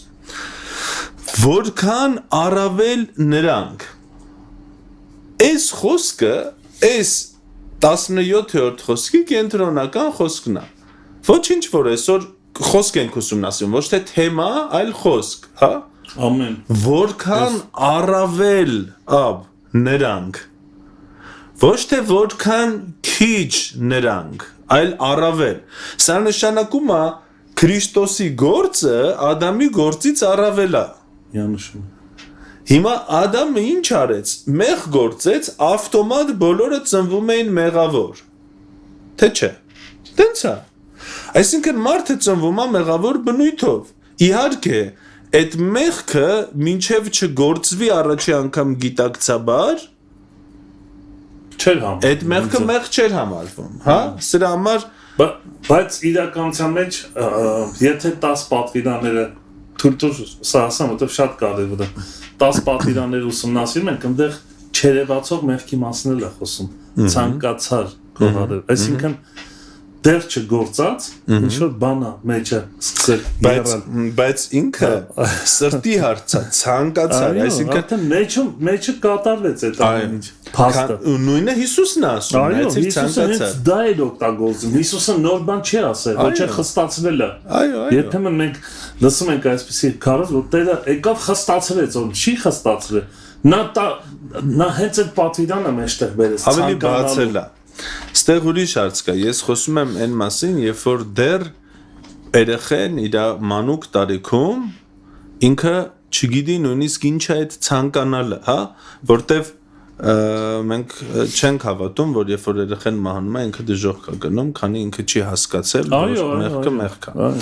որքան առավել նրանք այս խոսքը այս 17-րդ խոսքի կենտրոնական խոսքն է ոչինչ որ այսօր խոսք ենք ուսումնասիրում ոչ թե թեմա այլ խոսք հա ամեն որքան առավել նրանք ոչ թե որքան քիչ նրանք այլ առավել սա նշանակում է Քրիստոսի գործը Ադամի գործից առավել է յանշում հիմա Ադամը ինչ արեց մեղ գործեց ավտոմատ բոլորը ծնվում էին մեղավոր թե չէ տենց է այսինքն մարդը ծնվում է մեղավոր բնույթով իհարկե այդ մեղքը մինչև չգործվի առաջի անգամ գիտակցաբար չէր համարվում այդ մեղքը մեղ չէր համարվում հա սրա համար բայց իրականության մեջ եթե 10 պատվիրանները թույլ սա ասեմ որտեղ շատ կարևոր է 10 պատվիրաններ ուսումնասիրում ենք այնտեղ չերևացող մեղքի մասն էլ է խոսում ցանկացար կողարել այսինքն դեռ չգործած ինչ որ բանա մեջը սկսել բայց ինքը սրտի հարց է ցանկացար այսինքն մեջը կատարվեց այդ ամեն ինչ փաստը նույնը Հիսուսն է ասում այո Հիսուսը դա է օգտագործում Հիսուսը նոր բան չի ասել ոչ է խստացրել է երբեմն մենք լսում ենք այսպիսի քարոզ որ Տերը եկավ խստացրեց ով չի խստացրել նա հենց այդ պատվիրանը մեջտեղ բերեց ավելի բացել է Ստեղ ուրիշ հարց կա, ես խոսում եմ այն մասին, երբ որ դեռ երեխեն իր մանուկ տարիքում ինքը չգիտի նույնիսկ ինչ է այդ ցանկանալը, հա, որտեվ մենք չենք հավատում, որ երբ որ երեխեն մահանում է, ինքը դժոխք է գնում, քանի ինքը չի հասկացել, որ մեղքը մեղք է։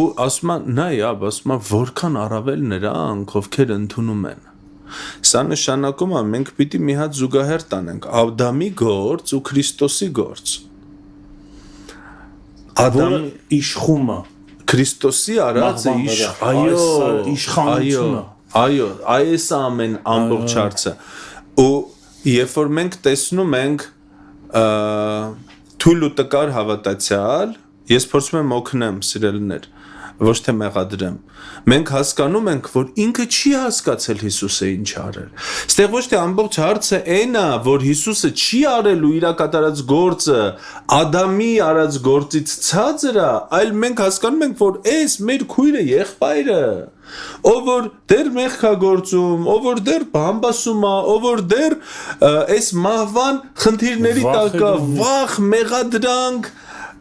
Ու ասում է, նայ, ասում է, որքան առավել նրանք, ովքեր ընդունում են Սա նշանակում է մենք պիտի մի հատ զուգահեռ տանենք Ադամի գործ ու Քրիստոսի գործ Ադամի իշխումը Քրիստոսի արածը իշխանությունը այո այս ամեն ամբողջ հարցը ու երբ որ մենք տեսնում ենք թույլ ու տկար հավատացյալ ես փորձում եմ օգնեմ սիրելիներ ոչ թե մեղադրեմ մենք հասկանում ենք որ ինքը չի հասկացել Հիսուսը ինչ արել ստեղ ոչ թե ամբողջ հարցը այն է որ Հիսուսը չի արել ու իր կատարած գործը Ադամի արած գործից ցածր է այլ մենք հասկանում ենք որ այս մեր քույրը եղբայրը ով որ դեռ մեղք է գործում ով որ դեռ բամբասում է ով որ դեռ այս մահվան խնդիրների տակ է վախ մեղադրանք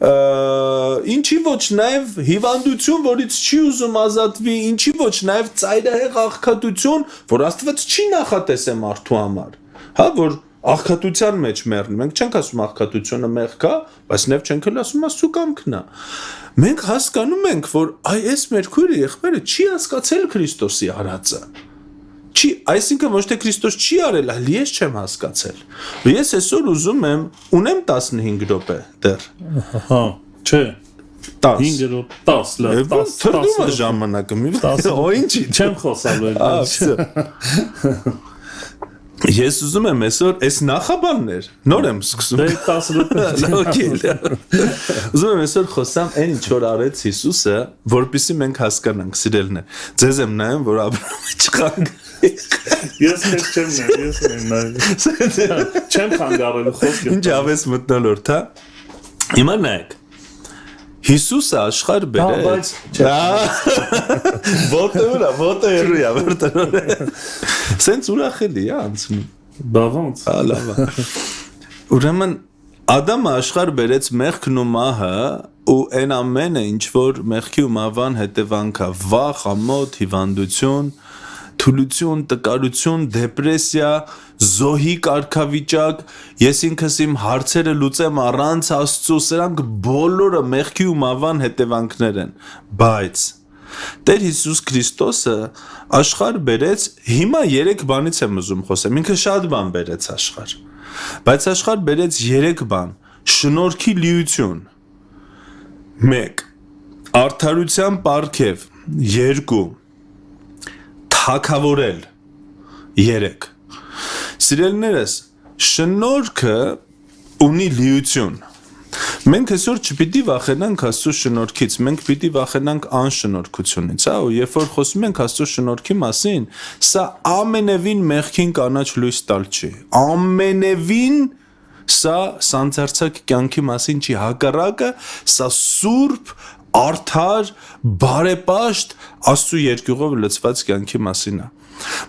ինչի ոչ նաև հիվանդություն, որից չի ուզում ազատվի, ինչի ոչ նաև ծայրահեղ աղքատություն, որ Աստված չի նախատեսել մարդու համար, հա, որ աղքատության մեջ մեռնի, մենք չենք ասում աղքատությունը մեղք է, բայց նաև չենք էլ ասում Աստծո կամքն է։ Մենք հասկանում ենք, որ այս մեր քույրը եղբայրը չի հասկացել Քրիստոսի արածը։ Չի, այսինքն ոչ թե Քրիստոս չի արել, այլ ես չեմ հասկացել։ Ու ես այսօր ուզում եմ, ունեմ 15 րոպե դեռ։ Հա, չէ։ 10 րոպե 10 թրդում է ժամանակը, մի օ ինչի չեմ խոսալու։ Ես ուզում եմ այսօր այս նախաբաններ նոր եմ սկսում։ Դե 10 րոպե։ Okay։ Ուզում եմ այսօր խոսամ այն ինչ որ արեց Հիսուսը, որպեսզի մենք հասկանանք, սիրելիներ։ Ձեզ եմ նայում, որ Աբրահամը չխանգ։ Ես չեմ նայում, ես եմ նայում։ Չեմ խանգարելու խոսքը։ Ինչ ավես մտնոլորտ, հա։ Հիմա նայեք։ Հիսուսը աշխարհ բերեց։ Որտե՞ղ է։ Սենց ուրախելի է անցնում։ Բա ոնց։ Լավ։ Ուրեմն Ադամը աշխարհ բերեց մեղքն ու մահը ու այն ամենը ինչ որ մեղքի ու մահվան հետևանք է, վախ, ամոթ, հիվանդություն, թուլություն, տկարություն, դեպրեսիա, զոհի կարգավիճակ, ես ինքս իմ հարցերը լուծեմ առանց Աստծո, սրանք բոլորը մեղքի ու մահվան հետևանքներ են, բայց Տեր Հիսուս Քրիստոսը աշխարհ բերեց, հիմա 3 բանից եմ ուզում խոսեմ, ինքը շատ բան բերեց աշխարհ, բայց աշխարհ բերեց 3 բան, շնորհքի լիություն, 1, արդարության պարգև, 2, թագավորել 3 Սիրելիներս, շնորհքը ունի լիություն։ Մենք այսօր չպիտի վախենանք Աստծո շնորհքից, մենք պիտի վախենանք անշնորհքությունից, հա, ու երբ որ խոսում ենք Աստծո շնորհքի մասին, սա ամենևին մեղքին կանաչ լույս տալ չի։ Ամենևին սա սանձարձակ կյանքի մասին չի, հակառակը սա սուրբ, արդար, բարեպաշտ Աստծո երկյուղով լցված կյանքի մասին է։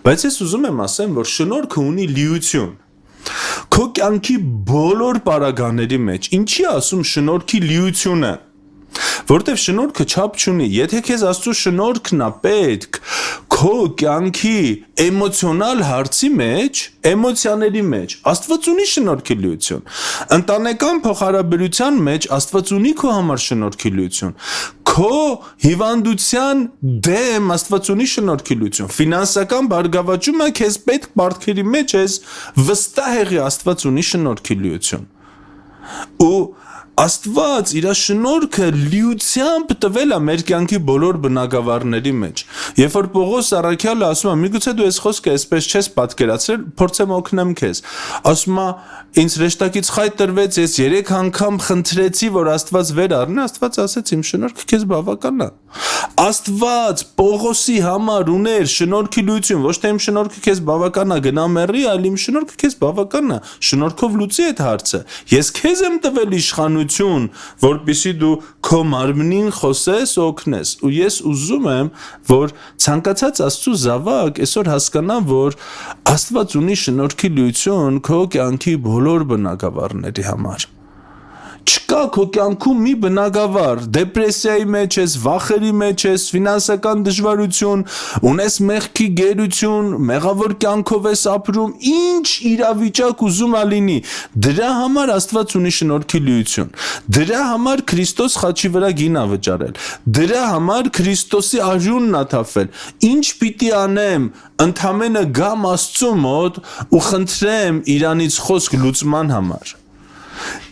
Բայց ես ուզում եմ ասեմ, որ շնորհքը ունի լիություն։ Քո կյանքի բոլոր պարագաների մեջ ինչի ասում շնորհքի լիությունը, որտեվ շնորհքը չափ չունի, եթե քեզ Աստծո շնորհքն է պետք քո կյանքի էմոցիոնալ հարցի մեջ, էմոցիաների մեջ, Աստված ունի շնորհքի լիություն, ընտանեկան փոխհարաբերության մեջ Աստված ունի քո համար շնորհքի լիություն, քո հիվանդության դեմ Աստված ունի շնորհքի լիություն, ֆինանսական բարգավաճումը քեզ պետք բարդքերի մեջ ես վստահ եղի Աստված ունի շնորհքի լիություն, ու Աստված իր շնորհքը լիությամբ տվել է մեր կյանքի բոլոր բնագավառների մեջ։ Երբ որ Պողոս առաքյալը ասում է, միգուցե դու այս խոսքը այսպես չես պատկերացրել, փորձեմ օգնեմ քեզ։ Ասում է, ինձ հրեշտակից խայտ տրվեց, ես 3 անգամ խնդրեցի, որ Աստված վեր առնի, Աստված ասեց, իմ շնորհքը քեզ բավական է։ Աստված Պողոսի համար ուներ շնորհքի լիություն, ոչ թե իմ շնորհքը քեզ բավական է, գնա մեռի, այլ իմ շնորհքը քեզ բավական է։ Շնորհքով լուծի այդ հարցը։ Ես քեզ եմ տվել իշխանություն, որպեսզի դու քո մարմնին խոսես, օգնես։ Ու ես ուզում եմ, որ ցանկացած Աստծո զավակ այսօր հասկանա, որ Աստված ունի շնորհքի լիություն քո կյանքի բոլոր բնագավառների համար։ Չկա քո կյանքում մի բնագավառ, դեպրեսիայի մեջ ես, վախերի մեջ ես, ֆինանսական դժվարություն, ունես մեղքի գերություն, մեղավոր կյանքով ես ապրում, ինչ իրավիճակ ուզում ա լինի, դրա համար Աստված ունի շնորհքի լիություն, դրա համար Քրիստոս խաչի վրա գին ա վճարել, դրա համար Քրիստոսի արյունն ա թափվել, ինչ պիտի անեմ, ընդամենը գամ Աստծո մոտ ու խնդրեմ իրանից խոսք լուծման համար։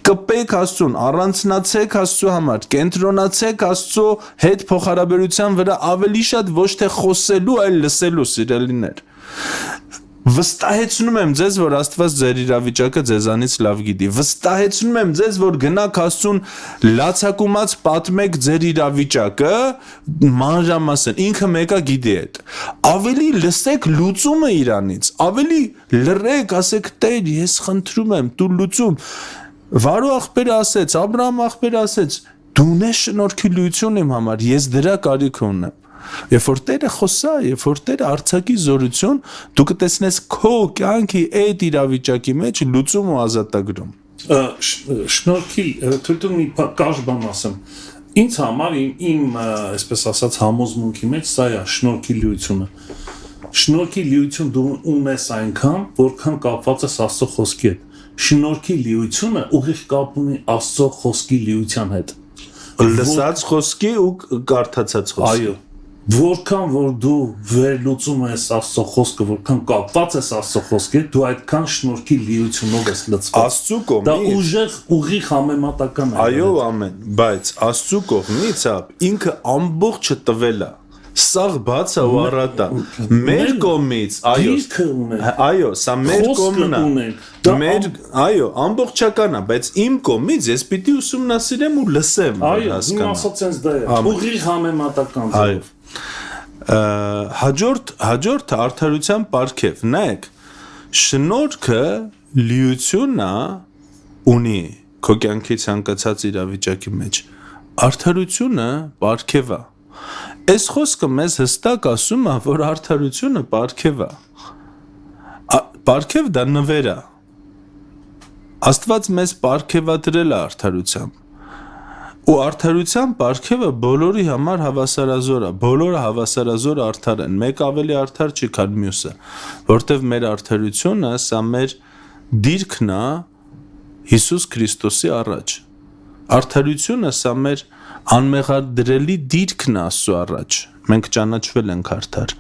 Կպեք Աստծուն, առանձնացեք Աստծո համար, կենտրոնացեք Աստծո հետ փոխհարաբերության վրա ավելի շատ ոչ թե խոսելու, այլ լսելու, սիրելիներ։ Վստահեցնում եմ ձեզ, որ Աստված ձեր իրավիճակը ձեզանից լավ գիտի։ Վստահեցնում եմ ձեզ, որ գնաք Աստծուն լացակումած պատմեք ձեր իրավիճակը, մանրամասն, ինքը մեկը գիտի այդ։ Ավելի լսեք լուծումը իրանից, ավելի լռեք, ասեք Տեր, ես խնդրում եմ, դու լուծում։ Վարու աղբերը ասեց, Աբրահամ աղբերը ասեց, դու ունես շնորհքի լիություն իմ համար, ես դրա կարիք ունեմ։ Երբ որ Տերը խոսա, երբ որ Տերը արձակի զորություն, դու կտեսնես քո կյանքի այդ իրավիճակի մեջ լուծում ու ազատագրում։ Շնորհքի թույլ մի կարճ բան ասեմ։ Ինձ համար իմ այսպես ասած համոզմունքի մեջ սա է շնորհքի լիությունը։ Շնորհքի լիություն դու ունես այնքան, որքան կապված ես Աստծո խոսքի հետ։ Շնորհքի լիությունը ուղիղ կապ ունի Աստծո խոսքի լիության հետ։ Լսած խոսքի ու կարդացած խոսքի։ Այո։ Որքան որ դու վերլուծում ես Աստծո խոսքը, որքան կապված ես Աստծո խոսքի հետ, դու այդքան շնորհքի լիությունով ես լցված։ Աստծո կողմից դա ուղիղ համեմատական է։ Այո, ամեն, բայց Աստծո կողմից ինքը ամբողջը տվել է։ Սաղ բաց է ու առատ է։ Մեր կողմից, այո, սա մեր կողմն է։ Այո, ամբողջական է, բայց իմ կողմից ես պիտի ուսումնասիրեմ ու լսեմ, որ հասկանամ։ Այո, իմ ասած sense դա է։ Ուղիղ համեմատական ձևով։ Հաջորդը արդարության պարգև, նայեք, շնորհքը լիությունն ունի քո կյանքի ցանկացած իրավիճակի մեջ։ Արդարությունը պարգև է։ Այս խոսքը մեզ հստակ ասում է, որ արդարությունը պարգև է։ Պարգև դա նվեր է։ Աստված մեզ պարգևատրել է արդարությամբ։ Ու արդարության պարգևը բոլորի համար հավասարազոր է, բոլորը հավասարազոր արդար են, մեկ ավելի արդար չի, քան մյուսը, որտև մեր արդարությունը սա մեր դիրքն է Հիսուս Քրիստոսի առաջ։ Արդարությունը սա մեր անմեղադրելի դիրքն է Աստծո առաջ։ Մենք ճանաչվել ենք արդար։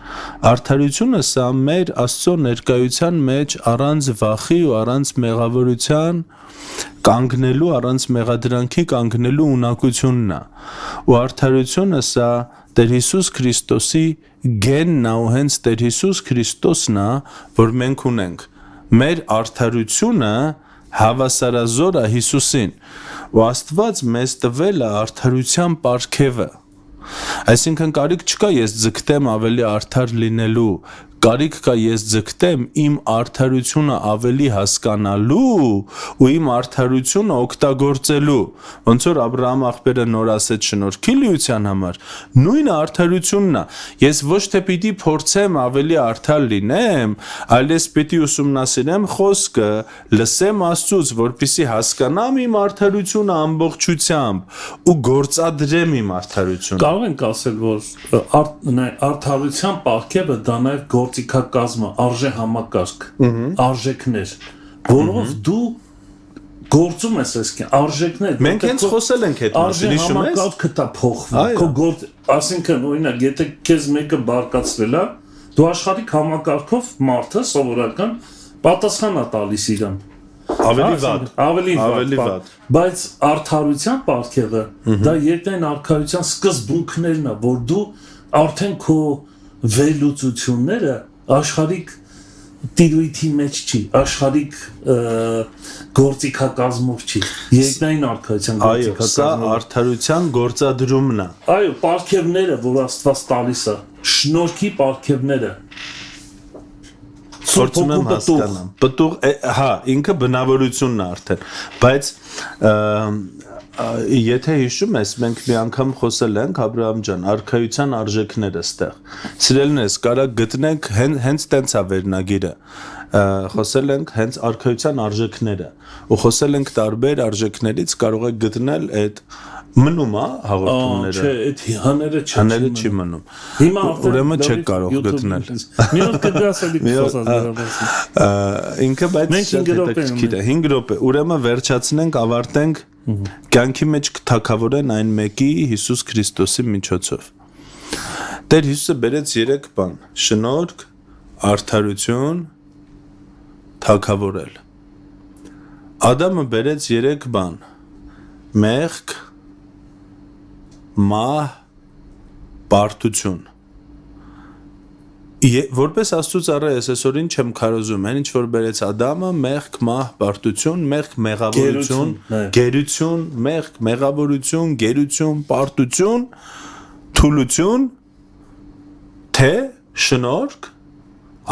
Արդարությունը սա մեր Աստծո ներկայության մեջ առանց վախի ու առանց մեղավորության կանգնելու, առանց մեղադրանքի կանգնելու ունակությունն է։ Ու արդարությունը սա Տեր Հիսուս Քրիստոսի գենն է ու հենց Տեր Հիսուս Քրիստոսն է, որ մենք ունենք։ մեր արդարությունը հավասարազոր է Հիսուսին, ու Աստված մեզ տվել է արդարության պարգևը։ Այսինքն կարիք չկա ես ձգտեմ ավելի արդար լինելու, կարիք կա ես ձգտեմ իմ արդարությունը ավելի հասկանալու ու իմ արդարությունը օգտագործելու, ոնց որ Աբրահամ աղբերը նոր ասեց շնորհքի լիության համար, նույն արդարությունն է, ես ոչ թե պիտի փորձեմ ավելի արդար լինեմ, այլ ես պիտի ուսումնասիրեմ խոսքը, լսեմ Աստծուց, որպեսզի հասկանամ իմ արդարությունը ամբողջությամբ ու գործադրեմ իմ արդարությունը։ Կարող ենք ասել, որ արդարության պարգևը դա նաև գործիքակազմը, արժե համակարգ, արժեքներ, որով դու գործում ես այսքան արժեքներ։ Մենք հենց խոսել ենք այդ մասին, հիշում ես։ Արժե համակարգը դա փոխվում։ Քո գործ, ասինքն օրինակ, եթե քեզ մեկը բարկացրել է, դու աշխարհիկ համակարգով մարդը սովորական պատասխան է տալիս իրան։ Ավելի վատ։ Բայց արդարության պարգևը դա երկայն արքայության սկզբունքներն է, որ դու արդեն քո վերլուծությունները աշխարհիկ տիրույթի մեջ չի, աշխարհիկ գործիքակազմով չի, երկնային արքայության գործիքակազմով։ Այո, սա արդարության գործադրումն է։ Այո, պարգևները, որ Աստված տալիս է, շնորհքի պարգևները։ Փորձում եմ հասկանամ։ Պտուղ, հա, ինքը բնավորությունն է արդեն, բայց եթե հիշում ես, մենք մի անգամ խոսել ենք, Աբրահամ ջան, արքայության արժեքները ստեղ։ Սիրելիներս, կարա գտնենք հենց տենց է վերնագիրը։ Խոսել ենք հենց արքայության արժեքները, ու խոսել ենք տարբեր արժեքներից կարող եք գտնել այդ մնում է հաղորդումները։ Չէ, այդ հաները չի մնում։ Հիմա ուրեմն չեք կարող գտնել։ Մի օր կգասելի խոսած դրա ինքը բայց շատ հետաքրքիր է 5 րոպե։ Ուրեմն վերջացնենք, ավարտենք կյանքի մեջ կթակավորեն այն մեկի Հիսուս Քրիստոսի միջոցով։ Տեր Հիսուսը բերեց 3 բան՝ շնորհք, արդարություն, թակավորել։ Ադամը բերեց 3 բան՝ մեղք, մահ, պարտություն։ Որպես Աստծո ծառա ես այսօրին չեմ քարոզում, այն ինչ որ բերեց Ադամը, մեղք, մահ, պարտություն, մեղք, մեղավորություն, գերություն, մեղք, մեղավորություն, գերություն, պարտություն, թուլություն, թե շնորհք,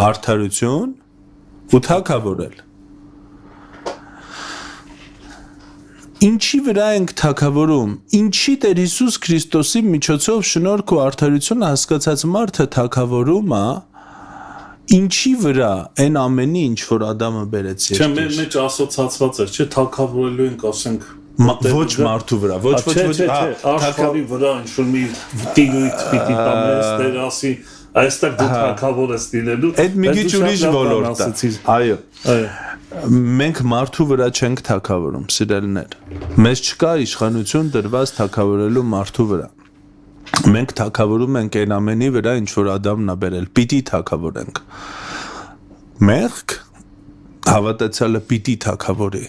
արդարություն ու թակավորել։ Ինչի վրա ենք թակավորում, ինչի Տեր Հիսուս Քրիստոսի միջոցով շնորհք ու արդարությունը հասկացած մարդը թակավորում է, ինչի վրա այն ամենի, ինչ որ Ադամը բերեց երկիր։ Չէ, մեր մեջ ասոցացված էր, չէ, թակավորելու ենք, ասենք, ոչ մարդու վրա, ոչ, աշխարհի վրա ինչ որ մի տիրույթ պիտի տանես, Տեր ասի, այստեղ դու թակավոր ես լինելու։ Այդ մի քիչ ուրիշ ոլորտ է։ Այո։ Մենք մարդու վրա չենք թակավորում, սիրելիներ։ Մեզ չկա իշխանություն դրված թակավորելու մարդու վրա։ Մենք թակավորում ենք այն ամենի վրա, ինչ որ Ադամն է բերել, պիտի թակավորենք։ Մեղք հավատացյալը պիտի թակավորի։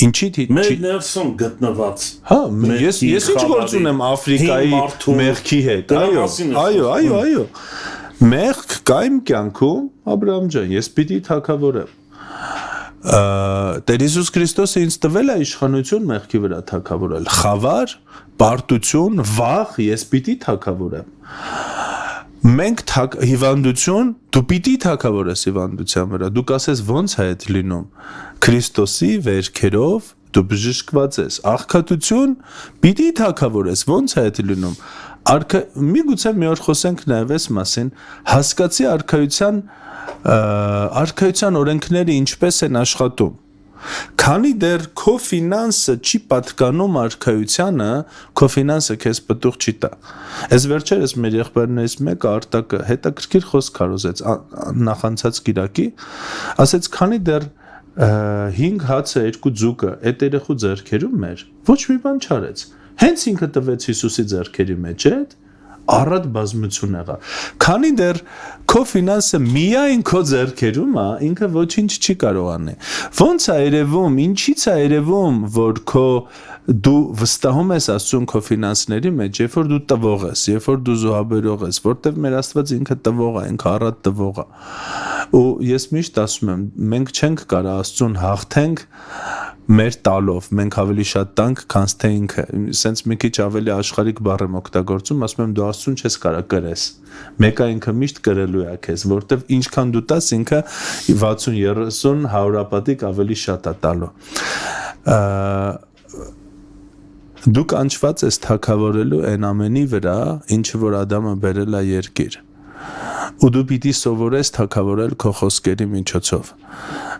Ինչի՞ մեր ներսում գտնված։ Հա, ես ինչ գործ ունեմ Աֆրիկայի մեղքի հետ։ Այո։ Մեղք կա իմ կյանքում, Աբրահամ ջան, ես պիտի թակավորեմ։ Տեր Հիսուս Քրիստոսը ինձ տվել է իշխանություն մեղքի վրա թակավորել։ Խավար, պարտություն, վախ ես պիտի թակավորեմ։ Մենք հիվանդություն, դու պիտի թակավորես հիվանդության վրա։ Դու կասես ո՞նց է այդ լինում։ Քրիստոսի վերքերով դու բժշկված ես։ Աղքատություն պիտի թակավորես, ո՞նց է այդ լինում։ Միգուցե մի օր խոսենք նաև այս մասին, հասկացի արքայության օրենքները ինչպես են աշխատում։ Քանի դեռ քո ֆինանսը չի պատկանում արքայությանը, քո ֆինանսը քեզ պտուղ չի տա։ Այս վերջերս մեր եղբայրներից մեկը Արտակը հետաքրքիր խոսք քարոզեց նախանցած կիրակի, ասեց քանի դեռ 5 հացը 2 ձուկը այդ երեխու ձեռքերում էր, ոչ մի բան չարեց։ Հենց ինքը տվեց Հիսուսի ձեռքերի մեջ այդ, առատ բազմություն եղա։ Քանի դեռ քո ֆինանսը միայն քո ձեռքերում է, ինքը ոչինչ չի կարող անի։ Ոնց է երևում, ինչից է երևում, որ դու վստահում ես Աստծուն քո ֆինանսների մեջ, երբ որ դու տվող ես, երբ որ դու զոհաբերող ես, որտեվ մեր Աստված ինքը տվող է, ինքը առատ տվող է։ Ու ես միշտ ասում եմ, մենք չենք կարող Աստծուն հաղթենք մեր տալով, մենք ավելի շատ տանք, քան թե ինքը։ Սենց մի քիչ ավելի աշխարհիկ բառ եմ օգտագործում, ասում եմ դու Աստծուն չես կարող կրես։ Մեկը ինքը միշտ կրելու է քեզ, որտեվ ինչքան դու տաս, ինքը 60, 30, 100-ապատիկ ավելի շատ է տալու։ Դու կանչված ես թագավորելու այն ամենի վրա, ինչը որ Ադամը բերել է երկիր։ Ու դու պիտի սովորես թագավորել քո խոսքերի միջոցով։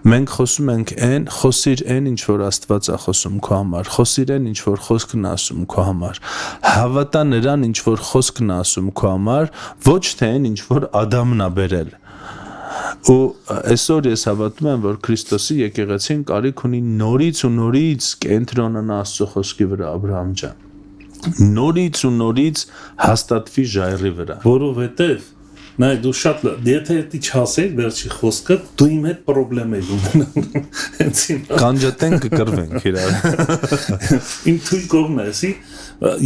Մենք խոսում ենք խոսիր այն, ինչ որ Աստված է խոսում քո համար, խոսիր այն, ինչ որ խոսքն է ասում քո համար, հավատա նրան, ինչ որ խոսքն է ասում քո համար, ոչ թե այն, ինչ որ Ադամն է բերել։ Ու այսօր ես հավատում եմ, որ Քրիստոսի եկեղեցին կարիք ունի նորից կենտրոնանա Աստծո խոսքի վրա, Աբրահամ ջան։ Նորից հաստատվի ժայռի վրա։ Որովհետև նայ դու շատ եթե դի չասես վերջի խոսքը դու իմ հետ խնդիրներ ունենան հենց հիմա կանջատենք կկրվենք իրար իմ թույլ կողմն է էսի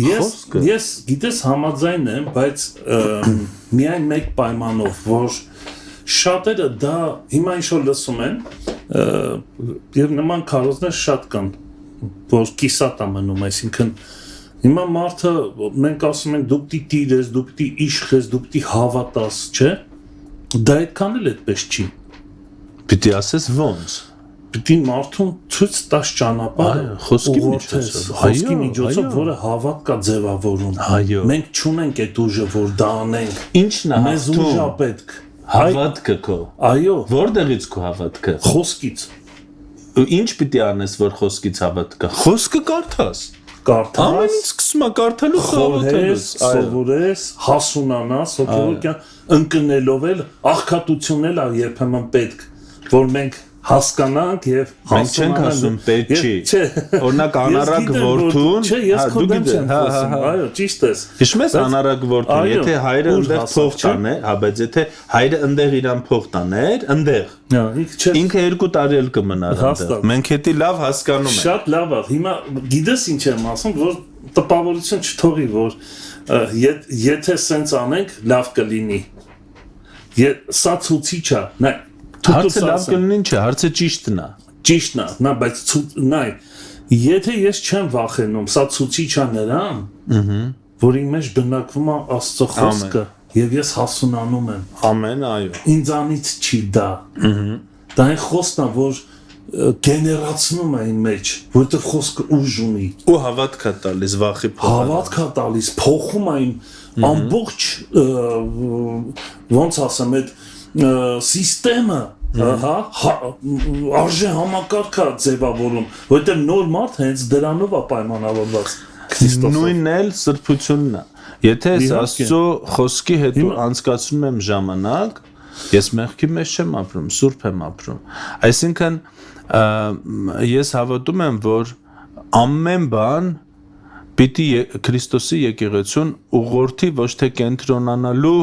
ես գիտես համաձայն եմ բայց միայն մեկ պայմանով որ շատերը դա հիմա ինչ որ լսում են եւ նման քարոզներ շատ կան որ կիսատ է մնում այսինքն Հիմա մարդը մենք ասում ենք դու պիտի տիրես, դու պիտի իշխես, դու պիտի հավատաս, չէ՞։ Դա այդքան էլ այդպես չի։ Պիտի ասես ոնց։ Պիտի մարդուն ցույց տաս ճանապարհը, խոսքի միջոցով, որը հավատ կա ձևավորում։ Մենք չունենք այդ ուժը, որ դա անենք։ Ինչն է մեզ ուժ է պետք։ Հավատքը քո։ Այո։ Որտեղից քո հավատքը։ Խոսքից։ Ինչ պիտի անես, որ խոսքից հավատքը։ Խոսքը կարդաս։ Կարդաս, սկսում է կարդալու խորհես, սովորես, հասունանաս, հոգեորքյան ընկնելով էլ աղքատություն էլ է երբեմն պետք, որ մենք հասկանանք եւ մենք չենք ասում պետք չի օրինակ անառակ որդուն չէ ես քո դեմ չեմ խոսում այո ճիշտ ես հիշում ես անառակ որդուն եթե հայրը ընդեղ փող տանե հա բայց եթե հայրը ընդեղ իրան փող տաներ ընդեղ ինքը 2 տարի էլ կմնար ընդեղ մենք հետի լավ հասկանում ենք շատ լավ է հիմա գիտես ինչ եմ ասում որ տպավորություն չթողի որ եթե սենց անենք լավ կլինի սա ցուցիչ է նայ Հարցը լավ կլինի չէ, հարցը ճիշտն է։ Ճիշտն է, նա բայց նայ, եթե ես չեմ վախենում, սա ցուցիչ է նրան, որի մեջ բնակվում է Աստծո խոսքը, եւ ես հասունանում եմ։ Ամեն, այո։ Ինձանից չի դա։ Դա այն խոսքն է, որ գեներացնում է իմ մեջ, որովհետեւ խոսքը ուժ ունի։ Ու հավատք է տալիս վախի փոխարեն։ Հավատք է տալիս, փոխում է իմ ամբողջ ոնց ասեմ, այդ սիստեմը հա արժե համակարգը ձևավորում որովհետև նոր մարդ հենց դրանով է պայմանավորված Քրիստոսով նույնն էլ սրբությունն է եթե ես Աստծո խոսքի հետ անցկացնում եմ ժամանակ ես մեղքի մեջ չեմ ապրում սուրբ եմ ապրում այսինքն ես հավատում եմ որ ամեն բան պիտի Քրիստոսի եկեղեցուն ուղղորդի ոչ թե կենտրոնանալու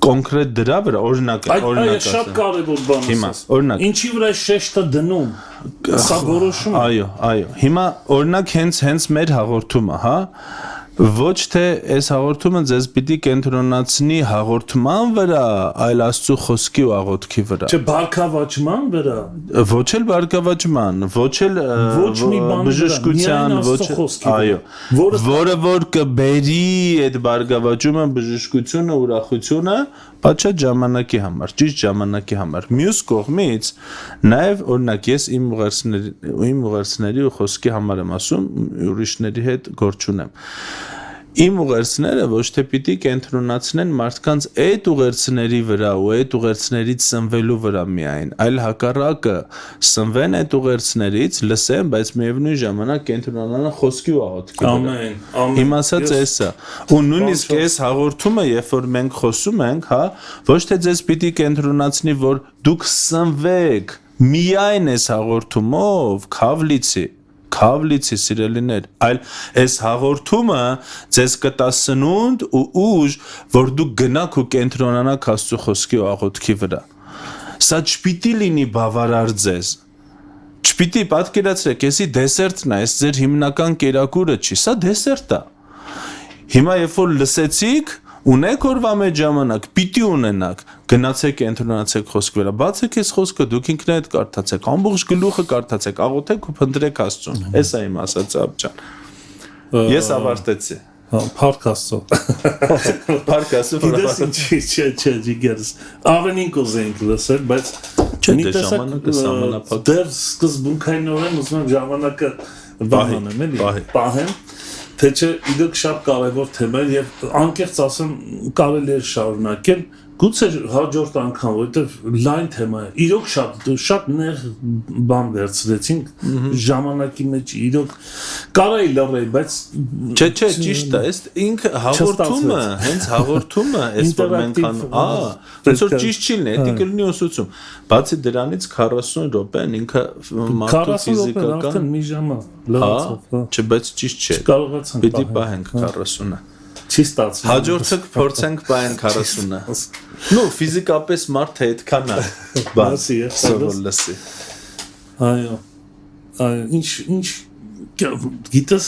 կոնկրետ դրա վրա օրինակ Այո, շատ կարևոր բան է։ Օրինակ ինչի վրա շեշտը դնում, սա որոշում։ Այո, այո։ Հիմա օրինակ հենց մեր հաղորդումը, հա, ոչ թե այս հաղորդումը ձեզ պիտի կենտրոնացնի հաղորդման վրա, այլ Աստծո խոսքի ու աղոթքի վրա։ Չէ, բարգավաճման վրա։ Ոչ էլ բարգավաճման, ոչ էլ բժշկության, ոչ այո, որը որ կբերի այդ բարգավաճումը, բժշկությունը, ուրախությունը պատշաճ ժամանակի համար, ճիշտ ժամանակի համար։ Մյուս կողմից նաև օրինակ ես իմ ուղերձների ու խոսքի համար եմ ասում, ուրիշների հետ գործ չունեմ։ Իմ ուղերձները ոչ թե պիտի կենտրոնացնեն մարդկանց այդ ուղերձների վրա ու այդ ուղերձներից սնվելու վրա միայն, այլ հակառակը սնվեն այդ ուղերձներից, լսեն, բայց միևնույն ժամանակ կենտրոնանան խոսքի ու աղոթքի վրա։ Ամեն։ Իմ ասած էսա։ Ու նույնիսկ այս հաղորդումը, երբ որ մենք խոսում ենք, հա, ոչ թե ձեզ պիտի կենտրոնացնի, որ դուք սնվեք միայն այս հաղորդումով, քավլիցի Քավլիցի սիրելիներ, այլ այս հաղորդումը ձեզ կտա սնունդ ու ուժ, որ դուք գնաք ու կենտրոնանաք Աստծո խոսքի ու աղոթքի վրա։ Սա չպիտի լինի բավարար ձեզ։ Չպիտի պատկերացրեք, էսի դեսերտն է, այս ձեր հիմնական կերակուրը չի, սա դեսերտ է։ Հիմա երբ որ լսեցիք, ունեք օրվա մեջ ժամանակ, պիտի ունենաք, գնացեք կենտրոնացեք խոսքի վրա, բացեք այս խոսքը, դուք ինքներդ կարդացեք, ամբողջ գլուխը կարդացեք, աղոթեք ու փնտրեք Աստծուն։ Էս է իմ ասածը աբջան։ Ես ավարտեցի։ Փառք Աստծո։ Փառք Աստծո։ Չէ, ջիգերս։ Ավենին կուզենք լսել, բայց ժամանակը սահմանափակ։ Դեռ սկզբունքայինորեն ուզում եմ ժամանակը բանանեմ, էլի, պահեմ, թե չէ իդոք շատ կարևոր թեմա է եւ անկեղծ ասեմ կարելի է շարունակել, գուցե հաջորդ անգամ, որովհետեւ լայն թեմա է, իրոք շատ նեղ բան վերցրեցինք ժամանակի մեջ, իրոք կարայի լռեի, բայց չէ, ճիշտ է, այս ինքը հաղորդումը, հենց հաղորդումը, այս որ մենք ոնց որ ճիշտ չի լինի, դա կլինի ուսուցում։ Բացի դրանից 40 րոպեն ինքը մարդու ֆիզիկական արդեն մի ժամ է լրացավ։ Չէ, բայց ճիշտ չէ։ Կարողացանք Պիտի պահենք 40-ը։ Չի ստացվում։ Հաջորդը փորձենք պահենք 40-ը։ Ну, ֆիզիկապես մարդը այդքան է։ Բացի է, սովոր լսի։ Այո։ Ինչ գիտես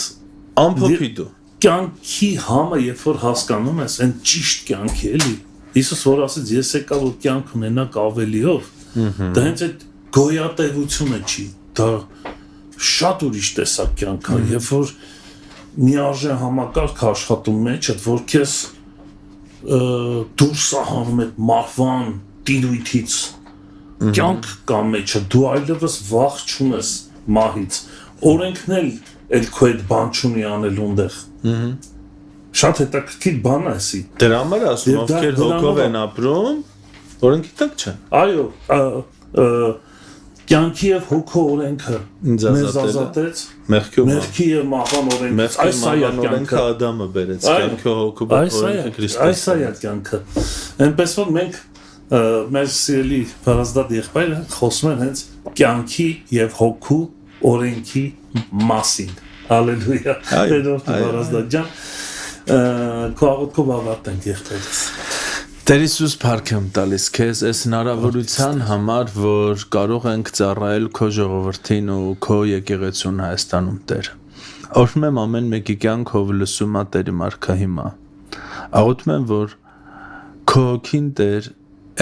ամփոփի դու։ Կյանքի համը երբ որ հասկանում ես, այն ճիշտ կյանքի էլի։ Հիսուս որ ասեց ես եկա որ կյանք ունենաք ավելիով, դա հենց այդ գոյատևությունը չի, դա շատ ուրիշ տեսակ կյանք է, երբ որ միարժե համակարգ աշխատում մեջ, որ քեզ դուրս սահանում է մահվան տիրույթից, կյանք կա մեջը, դու այլևս վախ չունես մահից, օրենքն էլ քո այդ բան չունի անել ունդեղ։ Շատ հետաքրքիր բան է էսի։ Դրա համար ասում ովքեր հոգով են ապրում, օրենքի տակ չեն։ Այո, կյանքի եւ հոգու օրենքը մեզ ազատեց, մեղքի եւ մահվան օրենքը, այս է օրենքը Ադամը բերեց, կյանքի հոգու օրենքը Քրիստոսը։ Այս է կյանքը։ Այնպես որ մենք մեր սիրելի Վարազդատ եղբայրը խոսում են հենց կյանքի եւ հոգու օրենքի մասին։ Հալելույա։ Տերոջ Վարազդատ ջան, քո աղոթքով ավարտենք եղբայրս։ Տեր Հիսուս փառք եմ տալիս քեզ այս հնարավորության համար, որ կարող ենք ծառայել քո ժողովրդին ու քո եկեղեցուն Հայաստանում, Տեր։ Ողջունում եմ ամեն մեկի կյանքով լսում ա Տերի մարքա հիմա։ Աղոթում եմ, որ քո հոգին, Տեր,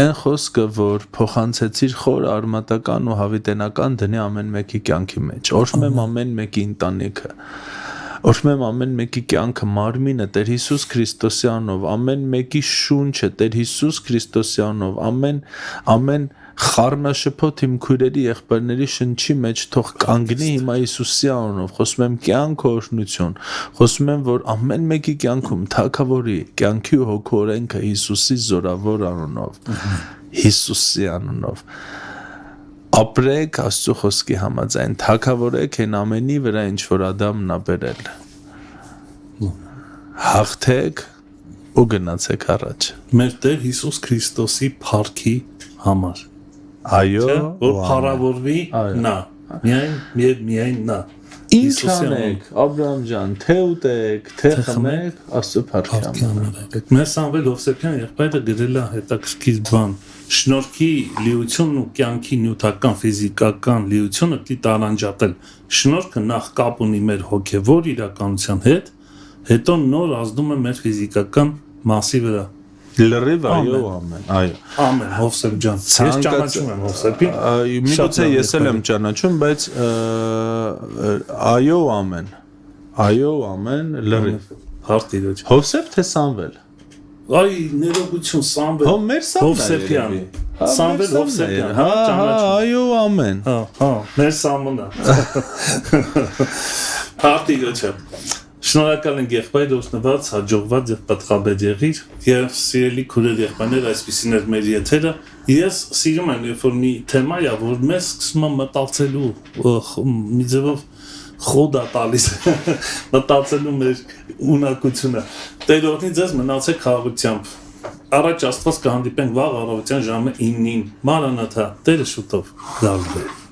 այն խոսքը, որ փոխանցեցիր խոր արմատական ու հավիտենական դնի ամեն մեկի կյանքի մեջ։ Ողջունում եմ ամեն մեկի ընտանիքը։ Ողջունում եմ ամեն մեկի կյանքը, մարմինը Տեր Հիսուս Քրիստոսի անունով, ամեն մեկի շունչը Տեր Հիսուս Քրիստոսի անունով, ամեն խառնաշփոթ իմ քույրերի եղբայրների շնչի մեջ թող կանգնի հիմա Հիսուսի անունով, խոսում եմ կյանք օրհնություն, խոսում եմ, որ ամեն մեկի կյանքում թագավորի կյանքի ու հոգու օրենքը Հիսուսի զորավոր անունով, Հիսուսի անունով ապրեք Աստծո խոսքի համաձայն, թագավորեք այն ամենի վրա, ինչ որ Ադամն ա բերել։ Հաղթեք ու գնացեք առաջ։ Մեր Տեր Հիսուս Քրիստոսի փառքի համար։ Այո, որ փառավորվի նա, միայն նա։ Ինչ անեք, Աբրահամ ջան, թե ուտեք, թե խմեք, Աստծո փառքի համար։ Մեր Սամվել Հովսեփյան եղբայրը գրել է հետաքրքիր բան։ Շնորհքի լիությունն ու կյանքի նյութական, ֆիզիկական լիությունը պիտի տարանջատել։ Շնորհքը նախ կապ ունի մեր հոգևոր իրականության հետ, հետո նոր ազդում է մեր ֆիզիկական մասի վրա։ Լրիվ այո, ամեն։ Այո։ Ամեն, Հովսեփ ջան։ Ես ճանաչում եմ Հովսեփին։ Միգուցե ես էլ եմ ճանաչում, բայց այո, ամեն։ Այո, ամեն, լրիվ։ Հարթ իրոջ։ Հովսեփ թե Սամվել։ Այ ներողություն Սամվել։ Հո մեր Հովսեփյան։ Սամվել Հովսեփյան, հա, ճանաչում։ Այո, ամեն։ Հա, մեր Սամոնա։ Հարթ իրոջը։ Շնորհակալ ենք եղբայր օգնված, հաջողված եւ պատղաբեդ եղիր եւ սիրելի քուրեր եղբայրներ, այսպեսին էր մեր եթերը։ Ես սիրում եմ, երբ որ մի թեմա է, որ մեզ սկսում է մտածելու, մի ձևով խոդա տալիս, մտածելու մեր ունակությունը։ Տեր օրհնի ձեզ, մնացեք խաղաղությամբ։ Առաջ Աստված կհանդիպենք վաղ առավոտյան ժամը 9-ին։ Մանրանաթա, Տերը շուտով գալու է։